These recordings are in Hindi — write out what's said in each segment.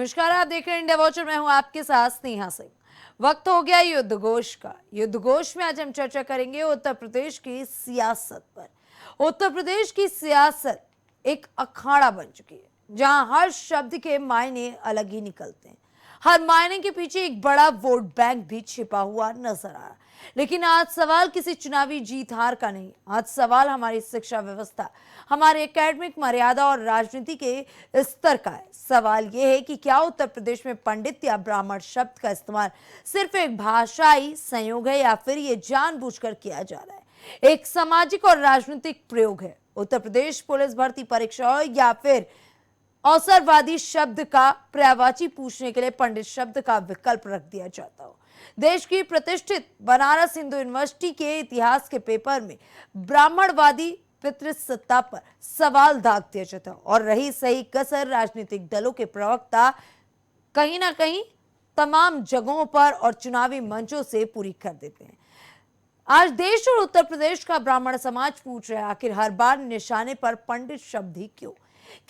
नमस्कार, आप देख रहे हैं इंडिया वॉचर। मैं हूं आपके साथ स्नेहा सिंह। वक्त हो गया युद्धघोष का। युद्धघोष में आज हम चर्चा करेंगे उत्तर प्रदेश की सियासत पर। उत्तर प्रदेश की सियासत एक अखाड़ा बन चुकी है, जहां हर शब्द के मायने अलग ही निकलते हैं। हर मायने के पीछे एक बड़ा वोट बैंक भी छिपा हुआ नजर आ रहा है। लेकिन आज सवाल किसी चुनावी जीत हार का नहीं, आज सवाल हमारी शिक्षा व्यवस्था, हमारे एकेडमिक मर्यादा और राजनीति के स्तर का है। सवाल यह है कि क्या उत्तर प्रदेश में पंडित या ब्राह्मण शब्द का इस्तेमाल सिर्फ एक भाषाई संयोग है या फिर ये जानबूझकर किया जा रहा है, एक सामाजिक और राजनीतिक प्रयोग है। उत्तर प्रदेश पुलिस भर्ती परीक्षा या फिर अवसरवादी शब्द का पर्यायवाची पूछने के लिए पंडित शब्द का विकल्प रख दिया जाता हो। देश की प्रतिष्ठित बनारस हिंदू यूनिवर्सिटी के इतिहास के पेपर में ब्राह्मणवादी पितृसत्ता पर सवाल दाग दिया जाता और रही सही कसर राजनीतिक दलों के प्रवक्ता कहीं ना कहीं तमाम जगहों पर और चुनावी मंचों से पूरी कर देते हैं। आज देश और उत्तर प्रदेश का ब्राह्मण समाज पूछ रहा है, आखिर हर बार निशाने पर पंडित शब्द ही क्यों?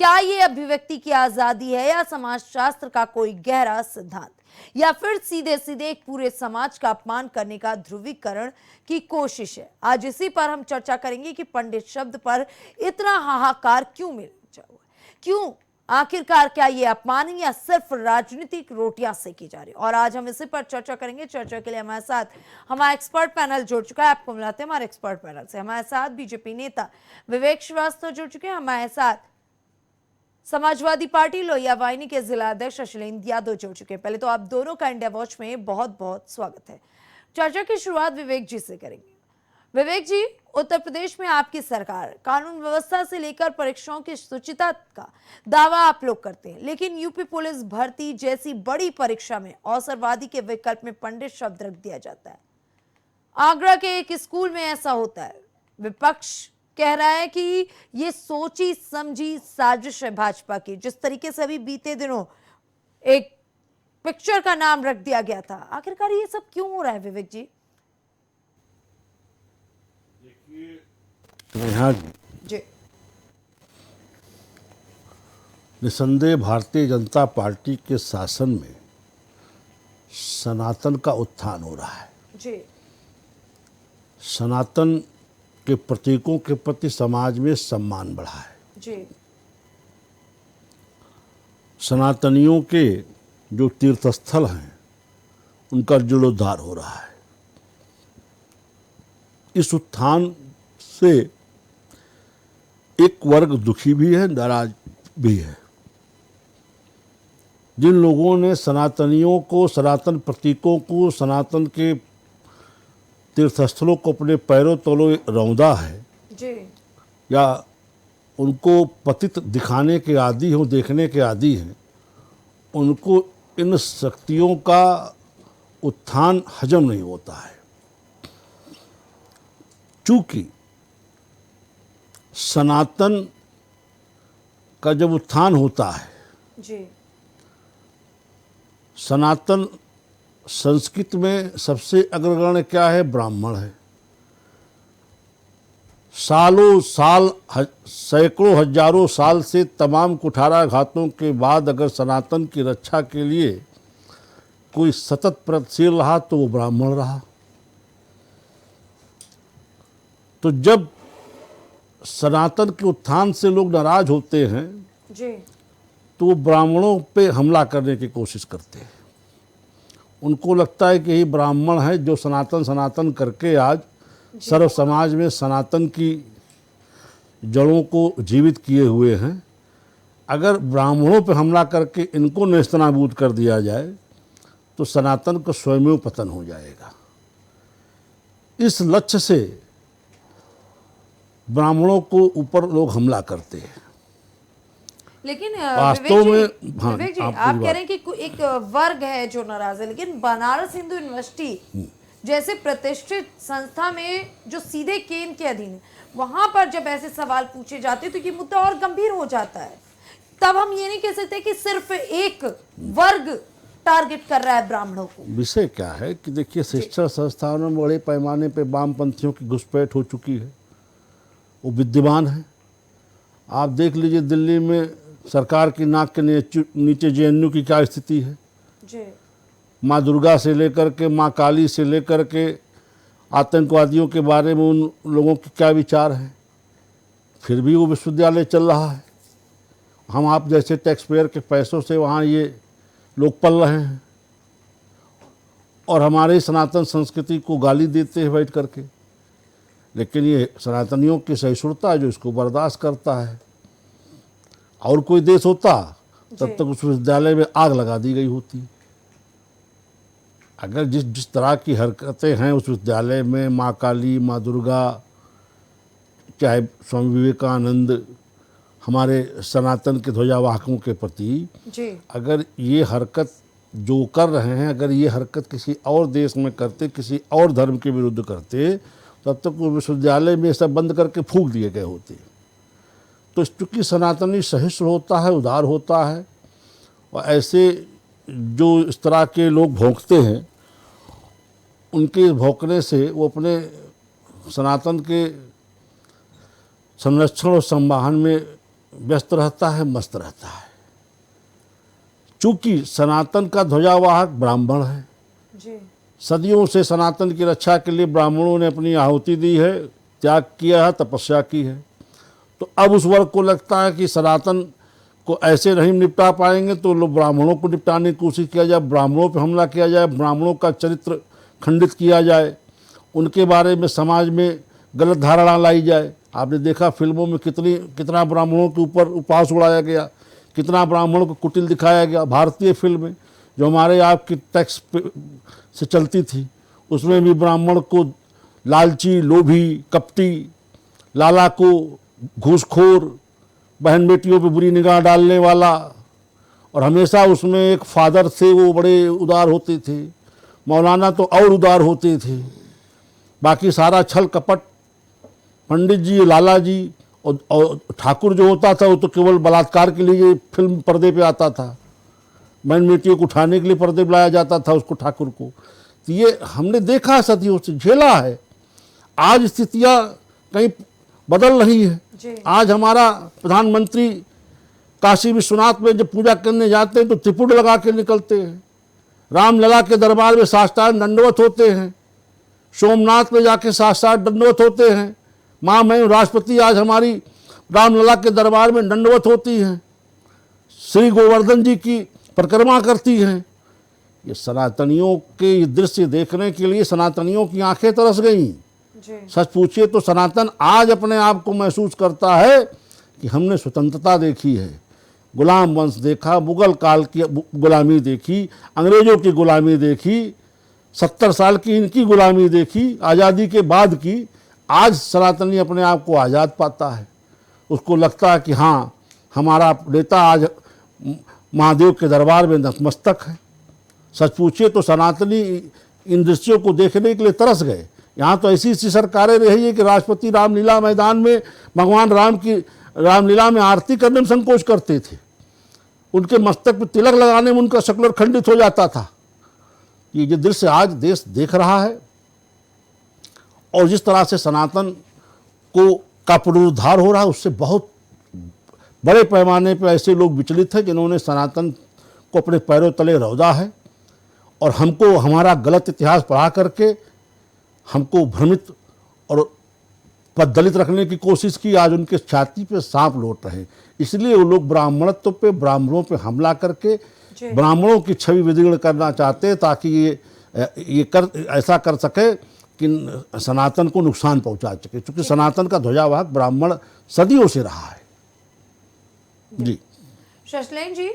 क्या ये अभिव्यक्ति की आजादी है या समाजशास्त्र का कोई गहरा सिद्धांत, या फिर सीधे सीधे एक पूरे समाज का अपमान करने का ध्रुवीकरण की कोशिश है? आज इसी पर हम चर्चा करेंगे कि पंडित शब्द पर इतना हाहाकार क्यों मचा हुआ है, क्यों आखिरकार क्या ये अपमान है या सिर्फ राजनीतिक रोटियां सेकी जा रही है? और आज हम इसी पर चर्चा करेंगे। चर्चा के लिए हमारे साथ हमारा एक्सपर्ट पैनल जुड़ चुका है। आपको मिलाते हैं हमारे एक्सपर्ट पैनल से। हमारे साथ बीजेपी नेता विवेक श्रीवास्तव जुड़ चुके हैं। हमारे साथ समाजवादी पार्टी लोहिया वाहिनी के जिला अध्यक्ष अखिलेंद्र यादव जुड़ चुके हैं। पहले तो आप दोनों का इंडिया वॉच में बहुत बहुत स्वागत है। चर्चा की शुरुआत विवेक जी से करेंगे। विवेक जी, उत्तर प्रदेश में आपकी सरकार कानून व्यवस्था से लेकर परीक्षाओं की शुचिता का दावा आप लोग करते हैं, लेकिन यूपी पुलिस भर्ती जैसी बड़ी परीक्षा में अवसरवादी के विकल्प में पंडित शब्द रख दिया जाता है। आगरा के एक स्कूल में ऐसा होता है। विपक्ष कह रहा है कि ये सोची समझी साजिश है भाजपा की। जिस तरीके से अभी बीते दिनों एक पिक्चर का नाम रख दिया गया था, आखिरकार ये सब क्यों हो रहा है विवेक जी? जी, निसंदेह भारतीय जनता पार्टी के शासन में सनातन का उत्थान हो रहा है। जी, सनातन के प्रतीकों के प्रति समाज में सम्मान बढ़ा है। जी, सनातनियों के जो तीर्थस्थल हैं उनका जीर्णोद्धार हो रहा है। इस उत्थान से एक वर्ग दुखी भी है, नाराज भी है। जिन लोगों ने सनातनियों को, सनातन प्रतीकों को, सनातन के तीर्थस्थलों को अपने पैरों तलों रौंदा है जी, या उनको पतित दिखाने के आदी हो, देखने के आदी हैं, उनको इन शक्तियों का उत्थान हजम नहीं होता है। चूंकि सनातन का जब उत्थान होता है, जी, सनातन संस्कृत में सबसे अग्रगण्य क्या है? ब्राह्मण है। सालों साल, सैकड़ों हजारों साल से तमाम कुठाराघातों के बाद अगर सनातन की रक्षा के लिए कोई सतत प्रयत्नशील रहा तो वो ब्राह्मण रहा। तो जब सनातन के उत्थान से लोग नाराज होते हैं जी, तो वो ब्राह्मणों पे हमला करने की कोशिश करते हैं। उनको लगता है कि यही ब्राह्मण है जो सनातन करके आज सर्व समाज में सनातन की जड़ों को जीवित किए हुए हैं। अगर ब्राह्मणों पे हमला करके इनको नेस्तनाबूद कर दिया जाए तो सनातन को स्वयं पतन हो जाएगा। इस लक्ष्य से ब्राह्मणों को ऊपर लोग हमला करते हैं। लेकिन वास्तव में विवेक जी, आप कह रहे हैं कि एक वर्ग है जो नाराज है, लेकिन बनारस हिंदू यूनिवर्सिटी जैसे प्रतिष्ठित संस्था में जो सीधे केंद्र के अधीन है, वहां पर जब ऐसे सवाल पूछे जाते हैं तो ये मुद्दा और गंभीर हो जाता है। तब हम ये नहीं कह सकते कि सिर्फ एक वर्ग टारगेट कर रहा है ब्राह्मणों को। विषय क्या है कि देखिए, शिक्षण संस्थानों में बड़े पैमाने पे वामपंथियों की घुसपैठ हो चुकी है, वो विद्यमान है। आप देख लीजिए, दिल्ली में सरकार की नाक के नीचे जेएनयू की क्या स्थिति है, जी माँ दुर्गा से लेकर के माँ काली से लेकर के आतंकवादियों के बारे में उन लोगों के क्या विचार हैं, फिर भी वो विश्वविद्यालय चल रहा है। हम आप जैसे टैक्स पेयर के पैसों से वहाँ ये लोग पल रहे हैं और हमारे सनातन संस्कृति को गाली देते हैं बैठ करके। लेकिन ये सनातनियों की सहिष्णुता है जो इसको बर्दाश्त करता है। और कोई देश होता तब तक उस विश्वविद्यालय में आग लगा दी गई होती। अगर जिस तरह की हरकतें हैं उस विद्यालय में, माँ काली, माँ दुर्गा, चाहे स्वामी विवेकानंद, हमारे सनातन के ध्वजावाहकों के प्रति जी, अगर ये हरकत जो कर रहे हैं, अगर ये हरकत किसी और देश में करते, किसी और धर्म के विरुद्ध करते, तब तक वो विश्वविद्यालय में सब बंद करके फूंक दिए गए होते। तो चूँकि सनातनी सहिष्णु होता है, उदार होता है, और ऐसे जो इस तरह के लोग भौंकते हैं, उनके भौंकने से वो अपने सनातन के संरक्षण और संवाहन में व्यस्त रहता है, मस्त रहता है। चूँकि सनातन का ध्वजावाहक ब्राह्मण है, जी सदियों से सनातन की रक्षा के लिए ब्राह्मणों ने अपनी आहुति दी है, त्याग किया है, तपस्या की है। तो अब उस वर्ग को लगता है कि सनातन को ऐसे नहीं निपटा पाएंगे तो लोग ब्राह्मणों को निपटाने की कोशिश किया जाए, ब्राह्मणों पर हमला किया जाए, ब्राह्मणों का चरित्र खंडित किया जाए, उनके बारे में समाज में गलत धारणा लाई जाए। आपने देखा फिल्मों में कितना ब्राह्मणों के ऊपर उपहास उड़ाया गया, कितना ब्राह्मणों को कुटिल दिखाया गया। भारतीय फिल्में जो हमारे आपकी टैक्स से चलती थी, उसमें भी ब्राह्मण को लालची, लोभी, कपटी, लाला को घूसखोर, बहन बेटियों पे बुरी निगाह डालने वाला, और हमेशा उसमें एक फादर थे, वो बड़े उदार होते थे, मौलाना तो और उदार होते थे, बाकी सारा छल कपट। पंडित जी, लाला जी और ठाकुर जो होता था वो तो केवल बलात्कार के लिए फिल्म पर्दे पे आता था, बहन बेटियों को उठाने के लिए पर्दे बुलाया जाता था उसको, ठाकुर को। तो ये हमने देखा, सदियों से झेला है। आज स्थितियाँ कहीं बदल रही है। आज हमारा प्रधानमंत्री काशी विश्वनाथ में जब पूजा करने जाते हैं तो त्रिपुट लगा के निकलते हैं, रामलला के दरबार में साष्टांग दंडवत होते हैं, सोमनाथ में जाके साष्टांग दंडवत होते हैं, माँ मैं राष्ट्रपति आज हमारी रामलला के दरबार में दंडवत होती हैं, श्री गोवर्धन जी की परिक्रमा करती हैं। ये सनातनियों के ये दृश्य देखने के लिए सनातनियों की आंखें तरस गईं। सच पूछिए तो सनातन आज अपने आप को महसूस करता है कि हमने स्वतंत्रता देखी है, गुलाम वंश देखा, मुगल काल की गुलामी देखी, अंग्रेजों की गुलामी देखी, 70 साल की इनकी गुलामी देखी, आज़ादी के बाद की। आज सनातनी अपने आप को आज़ाद पाता है, उसको लगता है कि हाँ हमारा नेता आज महादेव के दरबार में नतमस्तक है। सच पूछिए तो सनातनी इन दृश्यों को देखने के लिए तरस गए। यहाँ तो ऐसी सरकारें रही है कि राष्ट्रपति रामलीला मैदान में भगवान राम की रामलीला में आरती करने में संकोच करते थे, उनके मस्तक पर तिलक लगाने में उनका शक्ल खंडित हो जाता था। ये दृश्य आज देश देख रहा है, और जिस तरह से सनातन का पुनरुद्धार हो रहा है उससे बहुत बड़े पैमाने पर ऐसे लोग विचलित हैं जिन्होंने सनातन को अपने पैरों तले रौंदा है, और हमको हमारा गलत इतिहास पढ़ा करके हमको भ्रमित और पददलित रखने की कोशिश की। आज उनके छाती पे सांप लौट रहे, इसलिए वो लोग ब्राह्मणत्व पे, ब्राह्मणों पे हमला करके ब्राह्मणों की छवि विदीर्ण करना चाहते हैं, ताकि ये ऐसा कर सके कि सनातन को नुकसान पहुंचा सके, क्योंकि सनातन का ध्वजावाहक ब्राह्मण सदियों से रहा है। जी शशलेन जी,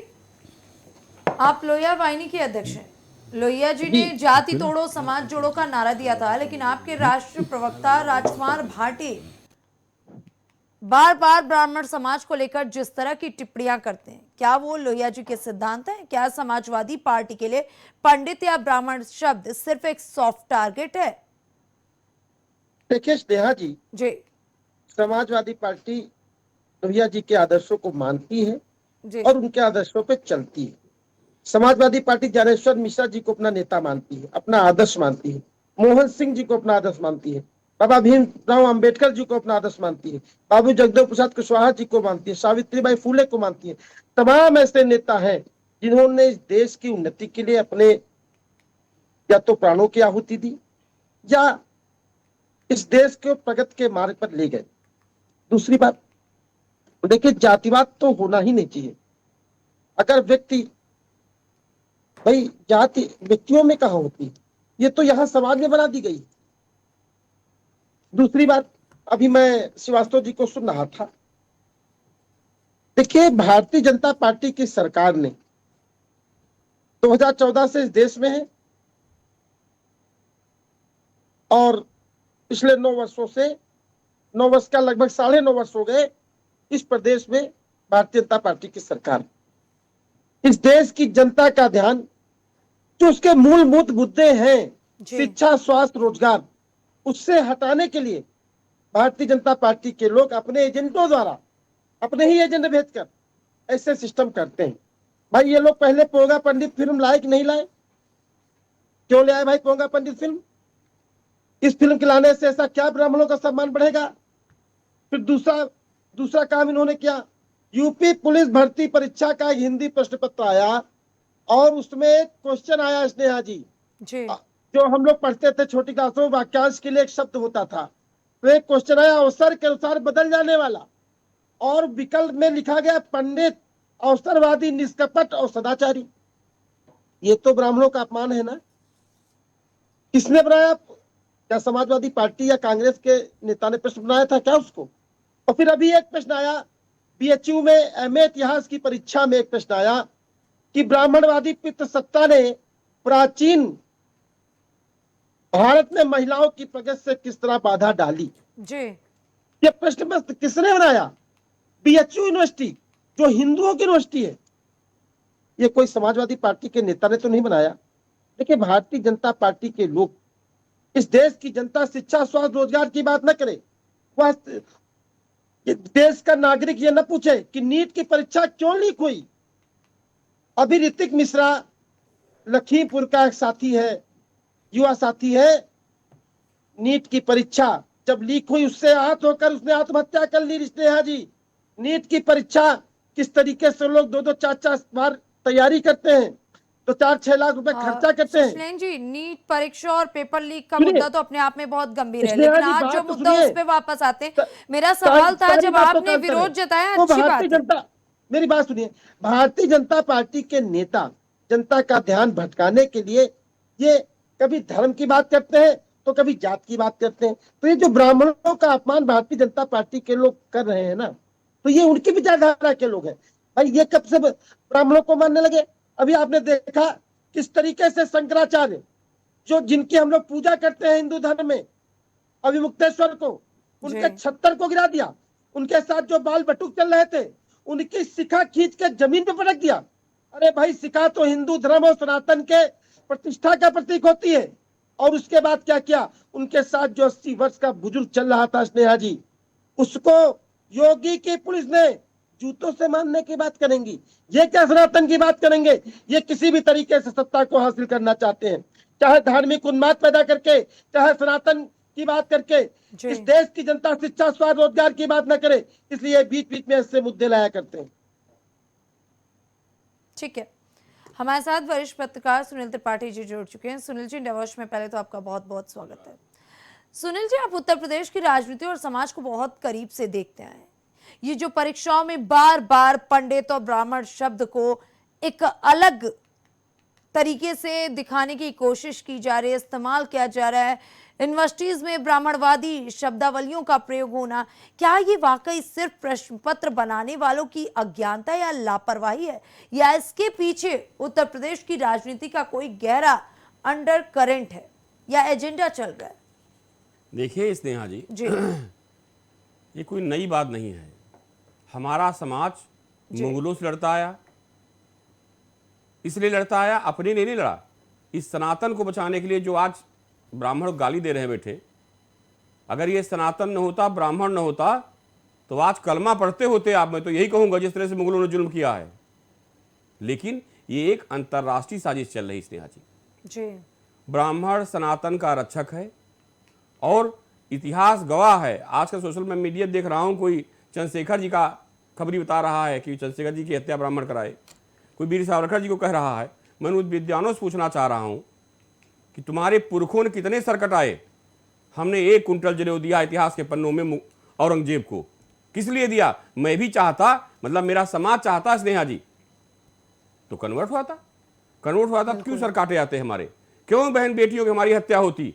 आप लोहिया वाहिनी के अध्यक्ष हैं। लोहिया जी ने जाति तोड़ो समाज जोड़ो का नारा दिया था, लेकिन आपके राष्ट्रीय प्रवक्ता राजकुमार भाटी बार बार ब्राह्मण समाज को लेकर जिस तरह की टिप्पणियां करते हैं, क्या वो लोहिया जी के सिद्धांत हैं? क्या समाजवादी पार्टी के लिए पंडित या ब्राह्मण शब्द सिर्फ एक सॉफ्ट टारगेट है? देखिए स्नेहा जी, समाजवादी पार्टी लोहिया जी के आदर्शों को मानती है और उनके आदर्शों पे चलती है। समाजवादी पार्टी ज्ञानेश्वर मिश्रा जी को अपना नेता मानती है, अपना आदर्श मानती है, मोहन सिंह जी को अपना आदर्श मानती है, बाबा भीमराव अंबेडकर जी को अपना आदर्श मानती है, बाबू जगदेव प्रसाद कुशवाहा जी को मानती है, सावित्रीबाई फुले को मानती है। तमाम ऐसे नेता हैं जिन्होंने इस देश की उन्नति के लिए अपने या तो प्राणों की आहुति दी या इस देश को प्रगति के मार्ग पर ले गए। दूसरी बात, देखिए जातिवाद तो होना ही नहीं चाहिए। अगर व्यक्ति, भाई जाति व्यक्तियों में कहाँ होती है, ये तो यहां समाज में बना दी गई। दूसरी बात, अभी मैं श्रीवास्तव जी को सुन रहा था। देखिए भारतीय जनता पार्टी की सरकार ने 2014 से इस देश में है और पिछले 9 वर्षों से, 9 वर्ष का लगभग 9.5 वर्ष हो गए इस प्रदेश में भारतीय जनता पार्टी की सरकार। इस देश की जनता का ध्यान जो उसके मूलभूत मुद्दे हैं, शिक्षा, स्वास्थ्य, रोजगार, उससे हटाने के लिए भारतीय जनता पार्टी के लोग अपने एजेंटों द्वारा, अपने ही एजेंट भेजकर ऐसे सिस्टम करते हैं। भाई ये लोग पहले पोंगा पंडित फिल्म लाए कि नहीं लाए? क्यों ले आए भाई पोंगा पंडित फिल्म? इस फिल्म के लाने से ऐसा क्या ब्राह्मणों का सम्मान बढ़ेगा? फिर दूसरा काम इन्होंने किया, यूपी पुलिस भर्ती परीक्षा का हिंदी प्रश्न पत्र आया और उसमें एक क्वेश्चन आया स्नेहा जी, जो हम लोग पढ़ते थे छोटी क्लासों में, वाक्यांश के लिए एक शब्द होता था। तो एक क्वेश्चन आया अवसर के अनुसार बदल जाने वाला, और विकल्प में लिखा गया पंडित, अवसरवादी, निष्कपट और सदाचारी। ये तो ब्राह्मणों का अपमान है ना? किसने बनाया? क्या समाजवादी पार्टी या कांग्रेस के नेता ने प्रश्न बनाया था क्या उसको? और फिर अभी एक प्रश्न आया बीएचयू में एमए इतिहास की परीक्षा में, एक प्रश्न आया कि ब्राह्मणवादी पितृसत्ता ने प्राचीन भारत में महिलाओं की प्रगति से किस तरह बाधा डाली जी। ये प्रश्न बस किसने बनाया? बीएचयू यूनिवर्सिटी, जो हिंदुओं की यूनिवर्सिटी है। ये कोई समाजवादी पार्टी के नेता ने तो नहीं बनाया। देखिए भारतीय जनता पार्टी के लोग, इस देश की जनता शिक्षा, स्वास्थ्य, रोजगार की बात न करे। वह देश का नागरिक ये न पूछे कि नीट की परीक्षा क्यों लीक हुई। अभी ऋतिक मिश्रा लखीमपुर का एक साथी है, युवा साथी है, नीट की परीक्षा जब लीक हुई उससे आहत होकर उसने आत्महत्या कर ली। स्नेहा जी, नीट की परीक्षा किस तरीके से लोग 2-2, 4-4 बार तैयारी करते हैं, तो 4-6 लाख रुपए खर्चा करते हैं। सुशीलेंद्र जी, नीट परीक्षा और पेपर लीक का मुद्दा तो अपने आप में बहुत गंभीर है, लेकिन स्नेहा जी, आज जो बात तो मुद्दा सुनिए। उस पे वापस आते हैं। मेरा सवाल था, जब आपने विरोध जताया, तो अच्छी बात भारतीय है। जनता, मेरी बात सुनिए, भारतीय जनता पार्टी के नेता जनता का ध्यान भटकाने के लिए ये कभी धर्म की बात करते हैं तो कभी जात की बात करते हैं। तो ये जो ब्राह्मणों का अपमान भारतीय जनता पार्टी के लोग कर रहे हैं ना, तो ये उनकी विचारधारा के लोग हैं। भाई ये कब से ब्राह्मणों को मानने लगे? अभी आपने देखा किस तरीके से शंकराचार्य, जो जिनकी हम लोग पूजा करते हैं हिंदू धर्म में, अभिमुक्तेश्वर को, उनके 76 को गिरा दिया। उनके साथ जो बाल बटुक चल रहे थे उनकी शिखा खींच के जमीन पे पटक दिया। अरे भाई, शिखा तो हिंदू धर्म और सनातन के प्रतिष्ठा का प्रतीक होती है। और उसके बाद क्या किया? उनके साथ जो 80 वर्ष का बुजुर्ग चल रहा था स्नेहा जी, उसको योगी की पुलिस ने जूतों से मारने की बात करेंगी। ये क्या सनातन की बात करेंगे? ये किसी भी तरीके से सत्ता को हासिल करना चाहते हैं, चाहे धार्मिक उन्माद पैदा करके, चाहे सनातन की बात करके। इस देश की जनता शिक्षा, स्वास्थ्य, रोजगार की बात न करे, इसलिए बीच बीच में ऐसे मुद्दे लाया करते हैं। ठीक है, हमारे साथ वरिष्ठ पत्रकार सुनील त्रिपाठी जी जुड़ चुके हैं। सुनील जी, नववर्ष में पहले तो आपका बहुत बहुत स्वागत है। सुनील जी, आप उत्तर प्रदेश की राजनीति और समाज को बहुत करीब से देखते हैं। ये जो परीक्षाओं में बार बार पंडित और ब्राह्मण शब्द को एक अलग तरीके से दिखाने की कोशिश की जा रही है, इस्तेमाल किया जा रहा है, यूनिवर्सिटीज में ब्राह्मणवादी शब्दावलियों का प्रयोग होना, क्या ये वाकई सिर्फ प्रश्न पत्र बनाने वालों की अज्ञानता या लापरवाही है, या इसके पीछे उत्तर प्रदेश की राजनीति का कोई गहरा अंडर करंट है या एजेंडा चल रहा है? देखिए स्नेहा जी, ये कोई नई बात नहीं है। हमारा समाज मुगलों से लड़ता आया, इसलिए लड़ता आया, अपने लिए नहीं लड़ा। इस सनातन को बचाने के लिए जो आज ब्राह्मण गाली दे रहे हैं बैठे, अगर ये सनातन न होता, ब्राह्मण न होता, तो आज कलमा पढ़ते होते आप। मैं तो यही कहूंगा, जिस तरह से मुगलों ने जुल्म किया है। लेकिन ये एक अंतर्राष्ट्रीय साजिश चल रही स्नेहा जी। जी, ब्राह्मण सनातन का रक्षक है और इतिहास गवाह है। आज का सोशल मीडिया देख रहा हूं, कोई चंद्रशेखर जी का खबरी बता रहा है कि चंद्रशेखर जी की हत्या ब्राह्मण कराए, कोई वीर सावरकर जी को कह रहा है। मैं उन विद्वानों से पूछना चाह रहा हूं कि तुम्हारे पुरखों ने कितने सरकट आए, हमने 1 कुंटल जनेऊ दिया इतिहास के पन्नों में औरंगजेब को, किस लिए दिया? मैं भी चाहता, मतलब मेरा समाज चाहता स्नेहा जी, तो कन्वर्ट हुआ था। कन्वर्ट हुआ था क्यों सर काटे जाते हमारे, क्यों बहन बेटियों की हमारी हत्या होती?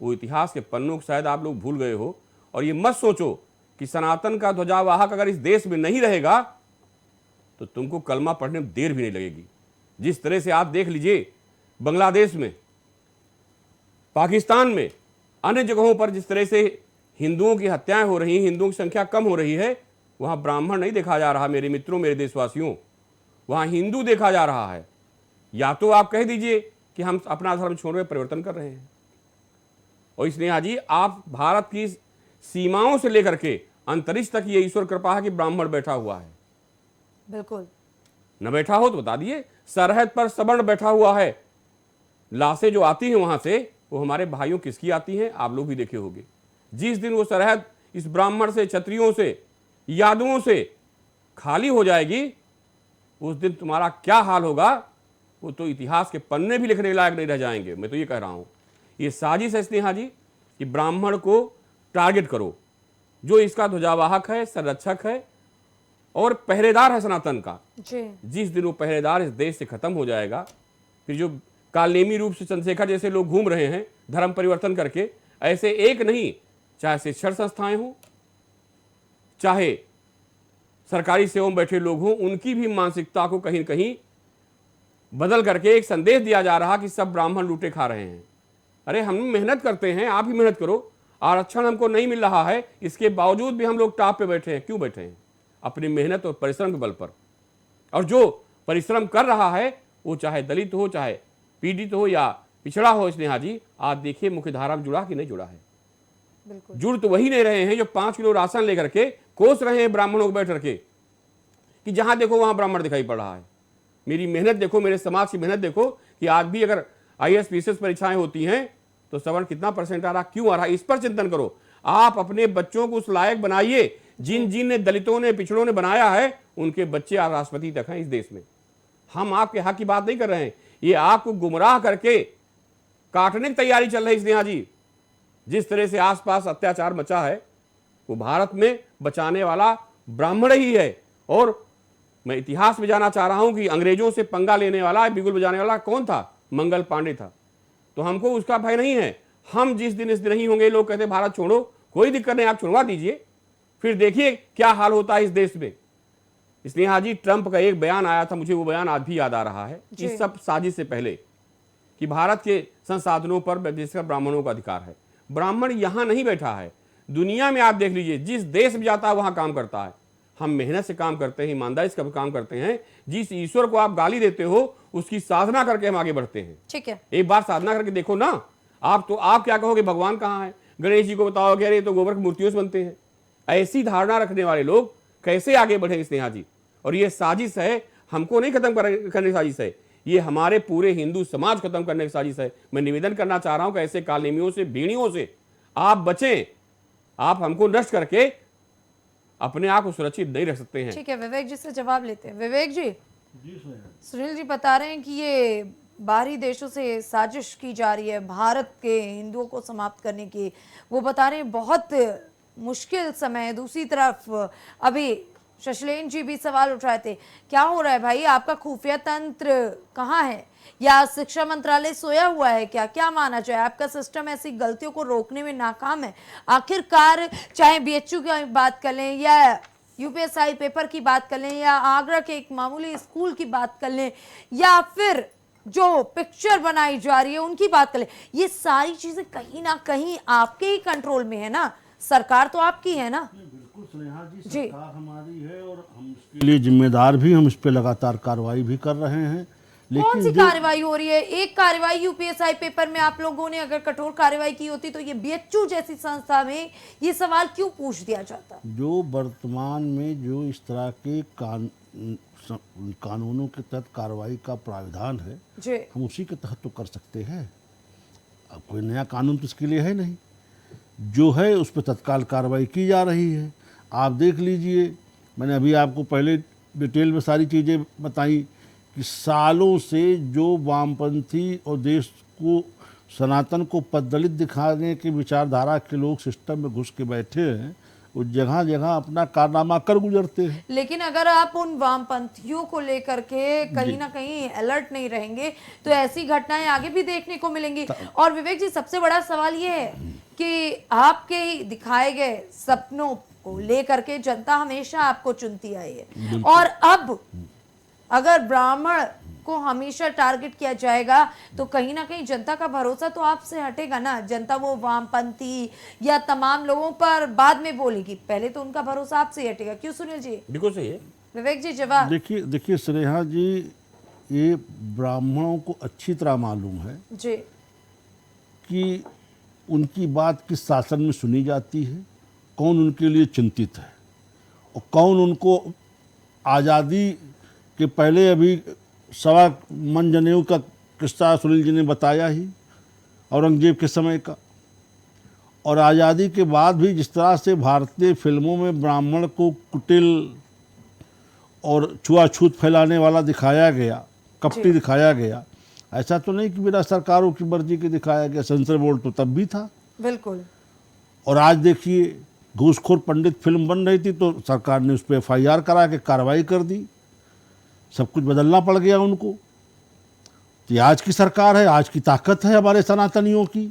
वो इतिहास के पन्नों को शायद आप लोग भूल गए हो। और ये मत सोचो कि सनातन का ध्वजावाहक अगर इस देश में नहीं रहेगा तो तुमको कलमा पढ़ने में देर भी नहीं लगेगी। जिस तरह से आप देख लीजिए बांग्लादेश में, पाकिस्तान में, अन्य जगहों पर जिस तरह से हिंदुओं की हत्याएं हो रही, हिंदुओं की संख्या कम हो रही है, वहां ब्राह्मण नहीं देखा जा रहा मेरे मित्रों, मेरे देशवासियों, वहां हिंदू देखा जा रहा है। या तो आप कह दीजिए कि हम अपना धर्म छोड़ रहे, परिवर्तन कर रहे हैं। और स्नेहा जी, आप भारत की सीमाओं से लेकर के अंतरिक्ष तक ये ईश्वर कृपा है कि ब्राह्मण बैठा हुआ है। बिल्कुल न बैठा हो तो बता दिए। सरहद पर सवर्ण बैठा हुआ है। लाशें जो आती हैं वहां से, वो हमारे भाइयों किसकी आती हैं, आप लोग भी देखे होंगे। जिस दिन वो सरहद इस ब्राह्मण से, क्षत्रियों से, यादवों से खाली हो जाएगी, उस दिन तुम्हारा क्या हाल होगा, वो तो इतिहास के पन्ने भी लिखने लायक नहीं रह जाएंगे। मैं तो ये कह रहा हूं, ये साजिश है स्नेहा जी कि ब्राह्मण को टारगेट करो, जो इसका ध्वजावाहक है, संरक्षक है और पहरेदार है सनातन का। जिस दिन वो पहरेदार इस देश से खत्म हो जाएगा, फिर जो कालनेमी रूप से चंद्रशेखर जैसे लोग घूम रहे हैं धर्म परिवर्तन करके, ऐसे एक नहीं, चाहे शिक्षण संस्थाएं हों, चाहे सरकारी सेवा में बैठे लोग हों, उनकी भी मानसिकता को कहीं कहीं बदल करके एक संदेश दिया जा रहा कि सब ब्राह्मण लूटे खा रहे हैं। अरे हम मेहनत करते हैं, आप भी मेहनत करो। आरक्षण हमको नहीं मिल रहा है, इसके बावजूद भी हम लोग टॉप पे बैठे हैं। क्यों बैठे हैं? अपनी मेहनत और परिश्रम के बल पर। और जो परिश्रम कर रहा है वो चाहे दलित हो, चाहे पीड़ित हो या पिछड़ा हो, स्नेहा जी आज देखिए मुख्यधारा में जुड़ा कि नहीं जुड़ा है। जुड़ तो वही नहीं रहे हैं जो 5 किलो राशन लेकर के कोस रहे हैं ब्राह्मणों को बैठ करके कि जहां देखो वहां ब्राह्मण दिखाई पड़ रहा है। मेरी मेहनत देखो, मेरे समाज की मेहनत देखो कि आज भी अगर IAS PCS परीक्षाएं होती हैं तो सवर्ण कितना % आ रहा, क्यों आ रहा, इस पर चिंतन करो। आप अपने बच्चों को उस लायक बनाइए जिन जिन ने, दलितों ने, पिछड़ों ने बनाया है, उनके बच्चे आज राष्ट्रपति तक हैं इस देश में। हम आपके हक की बात नहीं कर रहे हैं, ये आपको गुमराह करके काटने की तैयारी चल रही है स्नेहा जी। जिस तरह से आसपास अत्याचार मचा है वो भारत में बचाने वाला ब्राह्मण ही है। और मैं इतिहास में जाना चाह रहा हूं कि अंग्रेजों से पंगा लेने वाला, बिगुल बजाने वाला कौन था? मंगल पांडे था। तो हमको उसका भय नहीं है। हम जिस दिन इस दिन नहीं होंगे, लोग कहते भारत छोड़ो, कोई दिक्कत नहीं, आप छुड़वा दीजिए, फिर देखिए क्या हाल होता है इस देश में। इसलिए हाजी ट्रंप का एक बयान आया था, मुझे वो बयान आज भी याद आ रहा है, इस सब साजिश से पहले, कि भारत के संसाधनों पर विशेषकर ब्राह्मणों का अधिकार है। ब्राह्मण यहां नहीं बैठा है, दुनिया में आप देख लीजिए, जिस देश में जाता है वहां काम करता है। हम मेहनत से काम करते हैं, ईमानदारी से काम करते हैं। जिस ईश्वर को आप गाली देते हो उसकी साधना करके हम आगे बढ़ते हैं। ठीक है, एक बार साधना करके देखो ना। आप क्या कहोगे, भगवान कहाँ है? गणेश जी को बताओगे अरे तो गोबर की मूर्तियों से बनते हैं। ऐसी धारणा रखने वाले लोग कैसे आगे बढ़े स्नेहा जी? और ये साजिश है, हमको नहीं खत्म करने की साजिश है, ये हमारे पूरे हिंदू समाज खत्म करने की साजिश है। मैं निवेदन करना चाह रहा हूं कि ऐसे कालनेमियों से, भीड़ियों से आप बचें। आप हमको नष्ट करके अपने आप को सुरक्षित नहीं रख सकते हैं। ठीक है, विवेक जी से जवाब लेते हैं। विवेक जी, सुनील जी बता रहे हैं कि ये बाहरी देशों से साजिश की जा रही है भारत के हिंदुओं को समाप्त करने की। वो बता रहे हैं बहुत मुश्किल समय है। दूसरी तरफ अभी शशलेन जी भी सवाल उठाए थे, क्या हो रहा है भाई, आपका खुफिया तंत्र कहाँ है, या शिक्षा मंत्रालय सोया हुआ है क्या? क्या माना जाए, आपका सिस्टम ऐसी गलतियों को रोकने में नाकाम है? आखिरकार चाहे BHU की बात कर लें या UPSI पेपर की बात कर लें या आगरा के एक मामूली स्कूल की बात कर लें या फिर जो पिक्चर बनाई जा रही है उनकी बात कर लें, ये सारी चीजें कहीं ना कहीं आपके ही कंट्रोल में है ना? सरकार तो आपकी है ना? बिल्कुल स्नेहा जी, सरकार हमारी है और हम उसके लिए जिम्मेदार भी, हम इस पे लगातार कार्रवाई भी कर रहे हैं। कौन सी कार्रवाई हो रही है? एक कार्रवाई UPSI पेपर में आप लोगों ने अगर कठोर कार्रवाई की होती तो ये BHU जैसी संस्था में ये सवाल क्यों पूछ दिया जाता? जो वर्तमान में जो इस तरह के कानूनों के तहत कार्रवाई का प्राविधान है, हम उसी के तहत तो कर सकते हैं। अब कोई नया कानून तो इसके लिए है नहीं। जो है उस पर तत्काल कार्रवाई की जा रही है। आप देख लीजिए, मैंने अभी आपको पहले डिटेल में सारी चीज़ें बताई कि सालों से जो वामपंथी और देश को सनातन को पद्दलित दिखाने की विचारधारा के लोग सिस्टम में घुस के बैठे हैं, वो जगह जगह अपना कारनामा कर गुजरते हैं। लेकिन अगर आप उन वामपंथियों को लेकर के कहीं ना कहीं अलर्ट नहीं रहेंगे तो ऐसी घटनाएं आगे भी देखने को मिलेंगी। और विवेक जी, सबसे बड़ा सवाल ये है कि आपके दिखाए गए सपनों को लेकर के जनता हमेशा आपको चुनती आई है, और अब अगर ब्राह्मण को हमेशा टारगेट किया जाएगा तो कहीं ना कहीं जनता का भरोसा तो आपसे हटेगा ना। जनता वो वामपंथी या तमाम लोगों पर बाद में बोलेगी, पहले तो उनका भरोसा आपसे ही हटेगा। क्यों सुनील जी? बिल्कुल सही है। विवेक जी जवाब। देखिए स्नेहा जी, ये ब्राह्मणों को अच्छी तरह मालूम है जी कि उनकी बात किस शासन में सुनी जाती है, कौन उनके लिए चिंतित है, और कौन उनको आज़ादी के पहले अभी सवा मन जनेऊ का किस्सा सुनील जी ने बताया ही, औरंगजेब के समय का, और आज़ादी के बाद भी जिस तरह से भारतीय फिल्मों में ब्राह्मण को कुटिल और छुआछूत फैलाने वाला दिखाया गया, कपटी दिखाया गया, ऐसा तो नहीं कि बिना सरकारों की मर्जी के दिखाया गया। सेंसर बोर्ड तो तब भी था, बिल्कुल। और आज देखिए घूसखोर पंडित फिल्म बन रही थी तो सरकार ने उस पर FIR करा के कार्रवाई कर दी, सब कुछ बदलना पड़ गया उनको। तो ये आज की सरकार है, आज की ताकत है हमारे सनातनियों की।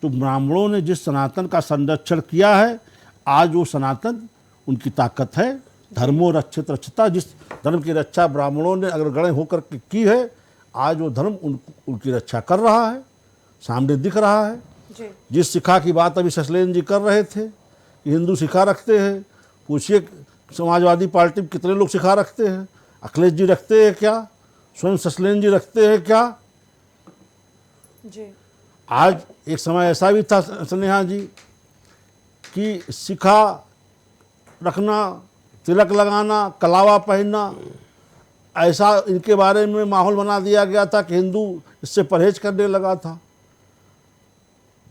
तो ब्राह्मणों ने जिस सनातन का संरक्षण किया है, आज वो सनातन उनकी ताकत है। धर्मो रक्षित रक्षता, जिस धर्म की रक्षा ब्राह्मणों ने अगर गणे होकर के की है, आज वो धर्म उनकी रक्षा कर रहा है, सामने दिख रहा है। जी। जिस शिखा की बात अभी ससलेन जी कर रहे थे कि हिंदू शिखा रखते हैं, पूछिए समाजवादी पार्टी में कितने लोग शिखा रखते हैं? अखिलेश जी रखते हैं क्या? स्वयं ससलेन जी रखते हैं क्या? जी। आज एक समय ऐसा भी था स्नेहा जी कि शिखा रखना, तिलक लगाना, कलावा पहनना, ऐसा इनके बारे में माहौल बना दिया गया था कि हिंदू इससे परहेज करने लगा था।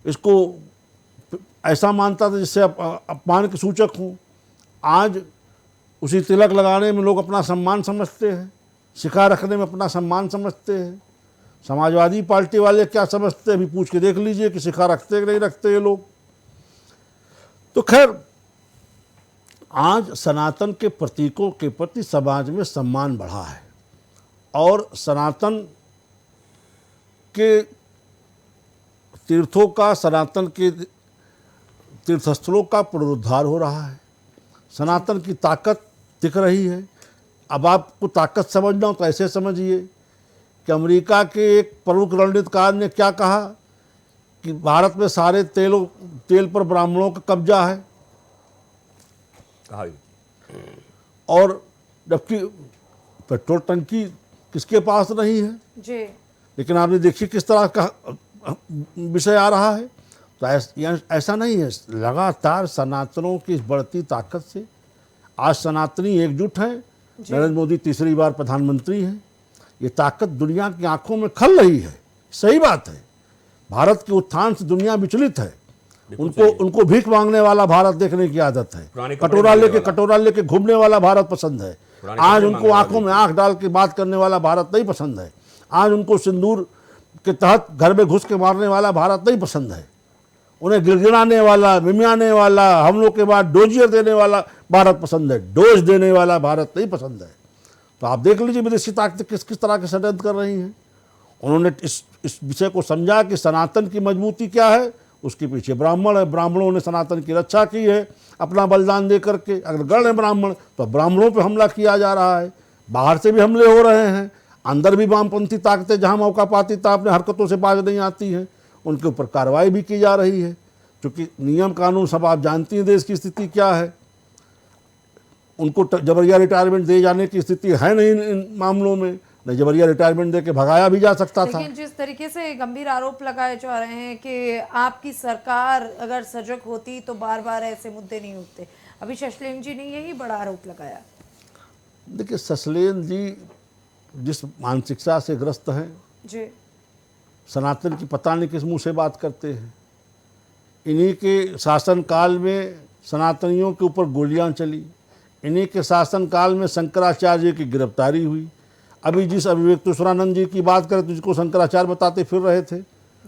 इसको ऐसा मानता था जिससे अपमान के सूचक हों। आज उसी तिलक लगाने में लोग अपना सम्मान समझते हैं, शिखा रखने में अपना सम्मान समझते हैं। समाजवादी पार्टी वाले क्या समझते हैं, अभी पूछ के देख लीजिए कि शिखा रखते कि नहीं रखते ये लोग। तो खैर, आज सनातन के प्रतीकों के प्रति समाज में सम्मान बढ़ा है, और सनातन के तीर्थों का, सनातन के तीर्थस्थलों का पुनरुद्धार हो रहा है। सनातन की ताकत दिख रही है। अब आपको ताकत समझना हो तो ऐसे समझिए कि अमेरिका के एक प्रमुख रणनीतिकार ने क्या कहा कि भारत में सारे तेल पर ब्राह्मणों का कब्जा है, कहा। और जबकि पेट्रोल टंकी किसके पास नहीं है जी। लेकिन आपने देखिए किस तरह का विषय आ रहा है। तो ऐसा नहीं है, लगातार सनातनों की इस बढ़ती ताकत से आज सनातनी एकजुट है। नरेंद्र मोदी तीसरी बार प्रधानमंत्री हैं। ये ताकत दुनिया की आंखों में खल रही है। सही बात है, भारत के उत्थान से दुनिया विचलित है। उनको भीख मांगने वाला भारत देखने की आदत है। कटोरा लेके घूमने वाला भारत पसंद है। आज उनको आंखों में आंख डाल के बात करने वाला भारत नहीं पसंद है। आज उनको सिंदूर के तहत घर में घुस के मारने वाला भारत नहीं पसंद है। उन्हें गिड़गिड़ाने वाला, मिमियाने वाला, हमलों के बाद डोजियर देने वाला भारत पसंद है। डोज देने वाला भारत नहीं पसंद है। तो आप देख लीजिए विदेशी ताकतें किस किस तरह के षड्यंत्र कर रही हैं। उन्होंने इस विषय को समझा कि सनातन की मजबूती क्या है, उसके पीछे ब्राह्मण है। ब्राह्मणों ने सनातन की रक्षा की है अपना बलिदान दे करके। अगर गढ़ है ब्राह्मण तो ब्राह्मणों पे हमला किया जा रहा है। बाहर से भी हमले हो रहे हैं, अंदर भी वामपंथी ताकतें जहां मौका पाती था अपने हरकतों से बाज नहीं आती हैं, उनके ऊपर कार्रवाई भी की जा रही है। क्योंकि नियम कानून सब आप जानती हैं, देश की स्थिति क्या है। उनको जबरिया रिटायरमेंट दे जाने की स्थिति है नहीं इन मामलों में, नहीं जबरिया रिटायरमेंट दे के भगाया भी जा सकता था। लेकिन जिस तरीके से गंभीर आरोप लगाए जा रहे हैं कि आपकी सरकार अगर सजग होती तो बार बार ऐसे मुद्दे नहीं उठते। अभी ससलेन जी ने यही बड़ा आरोप लगाया। देखिए, ससलेन जी जिस मानसिकता से ग्रस्त हैं, जी, सनातन की पता नहीं किस मुंह से बात करते हैं। इन्हीं के शासनकाल में सनातनियों के ऊपर गोलियां चली, इन्हीं के शासनकाल में शंकराचार्य की गिरफ्तारी हुई। अभी जिस विवेकानंद जी की बात करें तो जिसको शंकराचार्य बताते फिर रहे थे,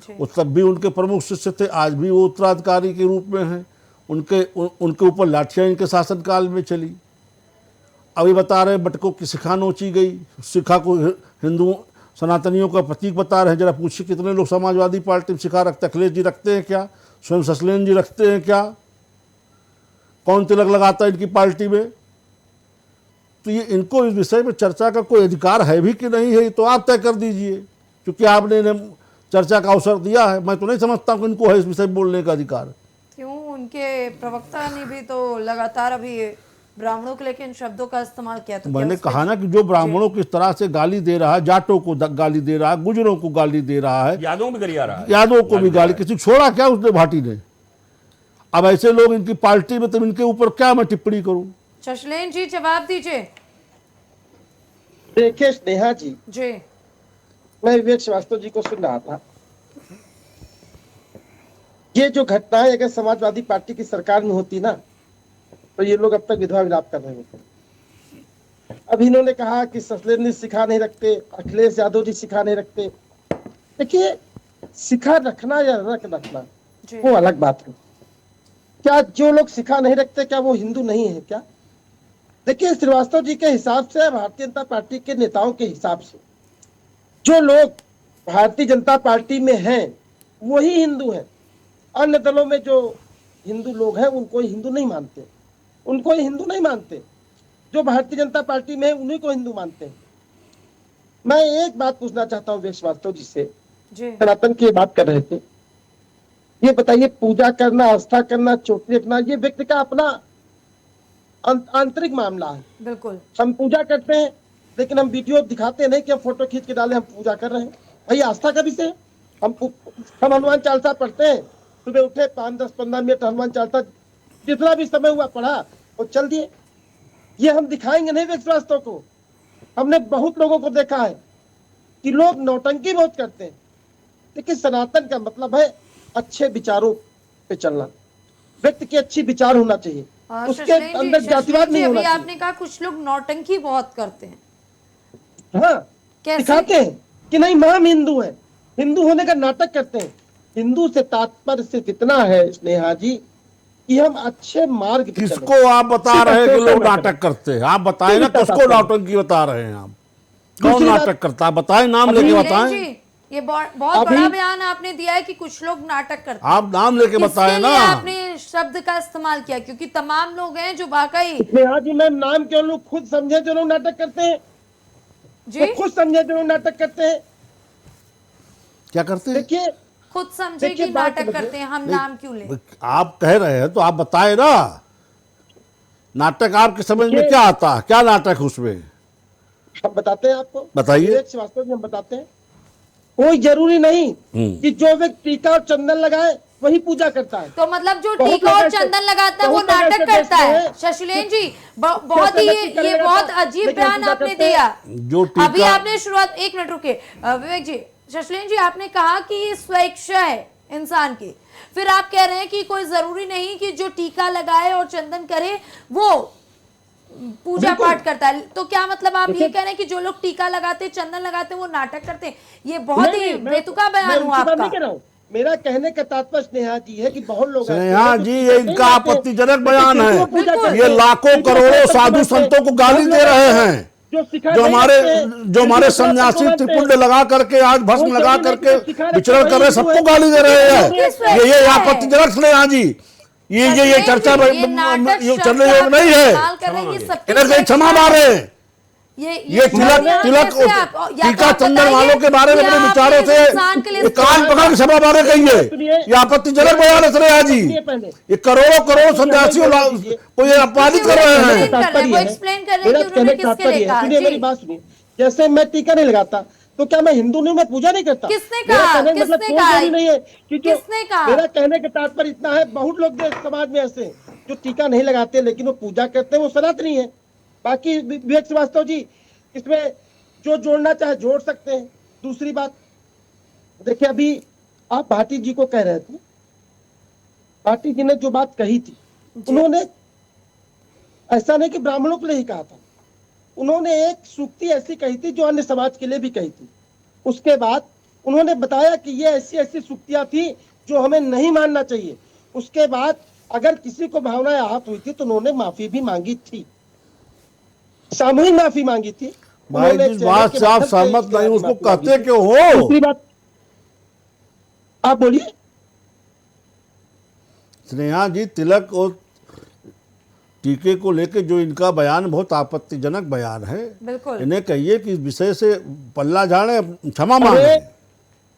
वो तब भी उनके प्रमुख शिष्य थे, आज भी वो उत्तराधिकारी के रूप में हैं। उनके ऊपर लाठियाँ इनके शासनकाल में चली। अभी बता रहे बटकों की शिखा नोची गई, शिखा को हिंदुओं सनातनियों का प्रतीक बता रहे हैं। जरा पूछिए कितने लोग समाजवादी पार्टी में शिखा रखते हैं? अखिलेश जी रखते हैं क्या? स्वयं सचलेन जी रखते हैं क्या? कौन तिलक लगाता है इनकी पार्टी में? तो ये इनको इस विषय में चर्चा का कोई अधिकार है भी कि नहीं है, ये तो आप तय कर दीजिए, क्योंकि आपने इन्हें चर्चा का अवसर दिया है। मैं तो नहीं समझता कि इनको है इस विषय में बोलने का अधिकार। क्यों? उनके प्रवक्ता ने भी तो लगातार अभी ब्राह्मणों को लेकर इन शब्दों का इस्तेमाल किया। तो मैंने कहा ना कि जो ब्राह्मणों को इस तरह से गाली दे रहा है, जाटों को गाली दे रहा है, गुजरों को गाली दे रहा है, यादवों में गरिया रहा है, यादवों को भी गाली, किसी छोड़ा क्या उसने भाटी ने? अब ऐसे लोग इनकी पार्टी में, तो इनके ऊपर क्या मैं टिप्पणी करूं? शशलेन जी जवाब दीजिए। देखिए स्नेहा जी, मैं विवेक श्रीवास्तव जी को सुन रहा था। ये जो घटनाएं अगर समाजवादी पार्टी की सरकार में होती ना, तो ये लोग अब तक विधवा विलाप कर रहे होते। अब इन्होंने कहा कि सचलेन जी सिखा नहीं रखते, अखिलेश यादव जी सिखा नहीं रखते। देखिए, सिखा रखना या रख रखना वो अलग बात है। क्या जो लोग सिखा नहीं रखते क्या वो हिंदू नहीं है क्या? देखिए, श्रीवास्तव जी के हिसाब से, भारतीय जनता पार्टी के नेताओं के हिसाब से, जो लोग भारतीय जनता पार्टी में हैं वही हिंदू हैं। अन्य दलों में जो हिंदू लोग हैं उनको हिंदू नहीं मानते, उनको हिंदू नहीं मानते। जो भारतीय जनता पार्टी में है उन्हीं को हिंदू मानते हैं। मैं एक बात पूछना चाहता हूँ विवेक श्रीवास्तव जी से, सनातन की बात कर रहे थे, ये बताइए, पूजा करना, आस्था करना, चोटी रखना, ये व्यक्ति का अपना आंतरिक मामला है। बिल्कुल, हम पूजा करते हैं लेकिन हम वीडियो दिखाते नहीं कि हम फोटो खींच के डाले हम पूजा कर रहे हैं। भाई आस्था का विषय है। हम हनुमान चालीसा पढ़ते हैं, सुबह उठे 5-10-15 मिनट हनुमान चालीसा जितना भी समय हुआ पढ़ा और चल दिए। ये हम दिखाएंगे नहीं विवेक श्रीवास्तव को। हमने बहुत लोगों को देखा है कि लोग नौटंकी बहुत करते हैं। देखिए, सनातन का मतलब है अच्छे विचारों पे चलना, व्यक्ति के अच्छी विचार होना चाहिए, उसके अंदर जातिवाद नहीं होना चाहिए। आपने कहा कुछ लोग नौटंकी बहुत करते हैं, हाँ, दिखाते हैं कि नहीं हम हिंदू हैं, हिंदू होने का नाटक करते हैं। हिंदू से तात्पर्य सिर्फ इतना है स्नेहा जी कि हम अच्छे मार्ग पे चलें। किसको आप बता रहे हैं कि लोग नाटक करते हैं? आप बताएं ना, किसको नौटंकी बता रहे हैं आप? कौन नाटक करता है? बताएं, नाम लेके बताएं। ये बहुत बड़ा बयान आपने दिया है कि कुछ लोग नाटक करते हैं। आप नाम लेके बताएं ना। आपने शब्द का इस्तेमाल किया क्योंकि तमाम लोग हैं जो वाकई। स्नेहा जी, मैं नाम क्यों लूं? खुद समझे जो लोग नाटक करते हैं जी, खुद समझे जो लोग नाटक करते हैं। क्या करते हैं? देखिए, खुद समझे कि नाटक करते हैं, हम नाम क्यों लें? आप कह रहे हैं तो आप बताएं ना, नाटक आपके समझ में क्या आता है? क्या नाटक उसमें? हम बताते हैं आपको, बताइए। श्रीवास्तव जी हम बताते हैं। कोई जरूरी नहीं कि जो व्यक्ति टीका और चंदन लगाए वही पूजा करता है। तो मतलब जो टीका और चंदन लगाता है वो नाटक करता है। शशलेन जी, बहुत ही ये बहुत अजीब बयान आपने दिया। जो अभी आपने शुरुआत, एक मिनट रुके विवेक जी। शशलेन जी, आपने कहा कि ये स्वेच्छा है इंसान की, फिर आप कह रहे हैं कि कोई जरूरी नहीं कि जो टीका लगाए और चंदन करे वो पूजा पाठ करता है। तो क्या मतलब आप ये कह रहे हैं कि जो लोग टीका लगाते, चंदन लगाते, वो नाटक करते हैं? ये बहुत ही बेतुका बयान हुआ आपका। मेरा कहने का तात्पर्य स्नेहा जी है कि बहुत लोग, स्नेहा जी, ये इनका आपत्तिजनक बयान है। ये लाखों करोड़ों साधु संतों को गाली दे रहे हैं, जो हमारे सन्यासी त्रिपुंड लगा करके, आज भस्म लगा करके विचरण कर रहे, सबको गाली दे रहे हैं। ये आपत्तिजनक स्नेहा जी, ये चर्चा चलने योग्य नहीं है। इन्हें कहीं क्षमा मारे। ये तिलक टीका चंदन वालों के बारे में अपने विचारों से कान पकड़ के क्षमा मारे कहिए। ये आपत्तिजनक बयान है स्नेहा जी। ये करोड़ों सन्यासियों को ये अपमानित कर रहे हैं। सुनिए मेरी बात सुनिए। जैसे मैं टीका नहीं लगाता तो क्या मैं हिंदू नहीं, मैं पूजा नहीं करता? किसने कहा? मतलब कोई नहीं है कि जो मेरा कहने का तात्पर्य इतना है, बहुत लोग समाज में ऐसे जो टीका नहीं लगाते लेकिन वो पूजा करते हैं, वो सनातनी है। बाकी विवेक श्रीवास्तव जी इसमें जो जोड़ना चाहे जोड़ सकते हैं। दूसरी बात देखिए, अभी आप भाटी जी को कह रहे थे पार्टी जी ने जो बात कही थी, उन्होंने ऐसा नहीं कि ब्राह्मणों के लिए ही कहा था, उन्होंने एक सूक्ति ऐसी कही थी जो अन्य समाज के लिए भी कही थी। उसके बाद उन्होंने बताया कि ये ऐसी ऐसी सूक्तियां थी जो हमें नहीं मानना चाहिए। उसके बाद अगर किसी को भावनाएं आहत हुई थी तो उन्होंने माफी भी मांगी थी, सामूहिक माफी मांगी थी। भाई जिस बात से आप सहमत नहीं उसको कहते क्यों हो? दूसरी बात आप बोलिए। स्नेहा जी, तिलक और टीके को लेकर जो इनका बयान बहुत आपत्तिजनक बयान है, बिल्कुल इन्हें कहिए कि इस विषय से पल्ला झाड़े, क्षमा मांगे।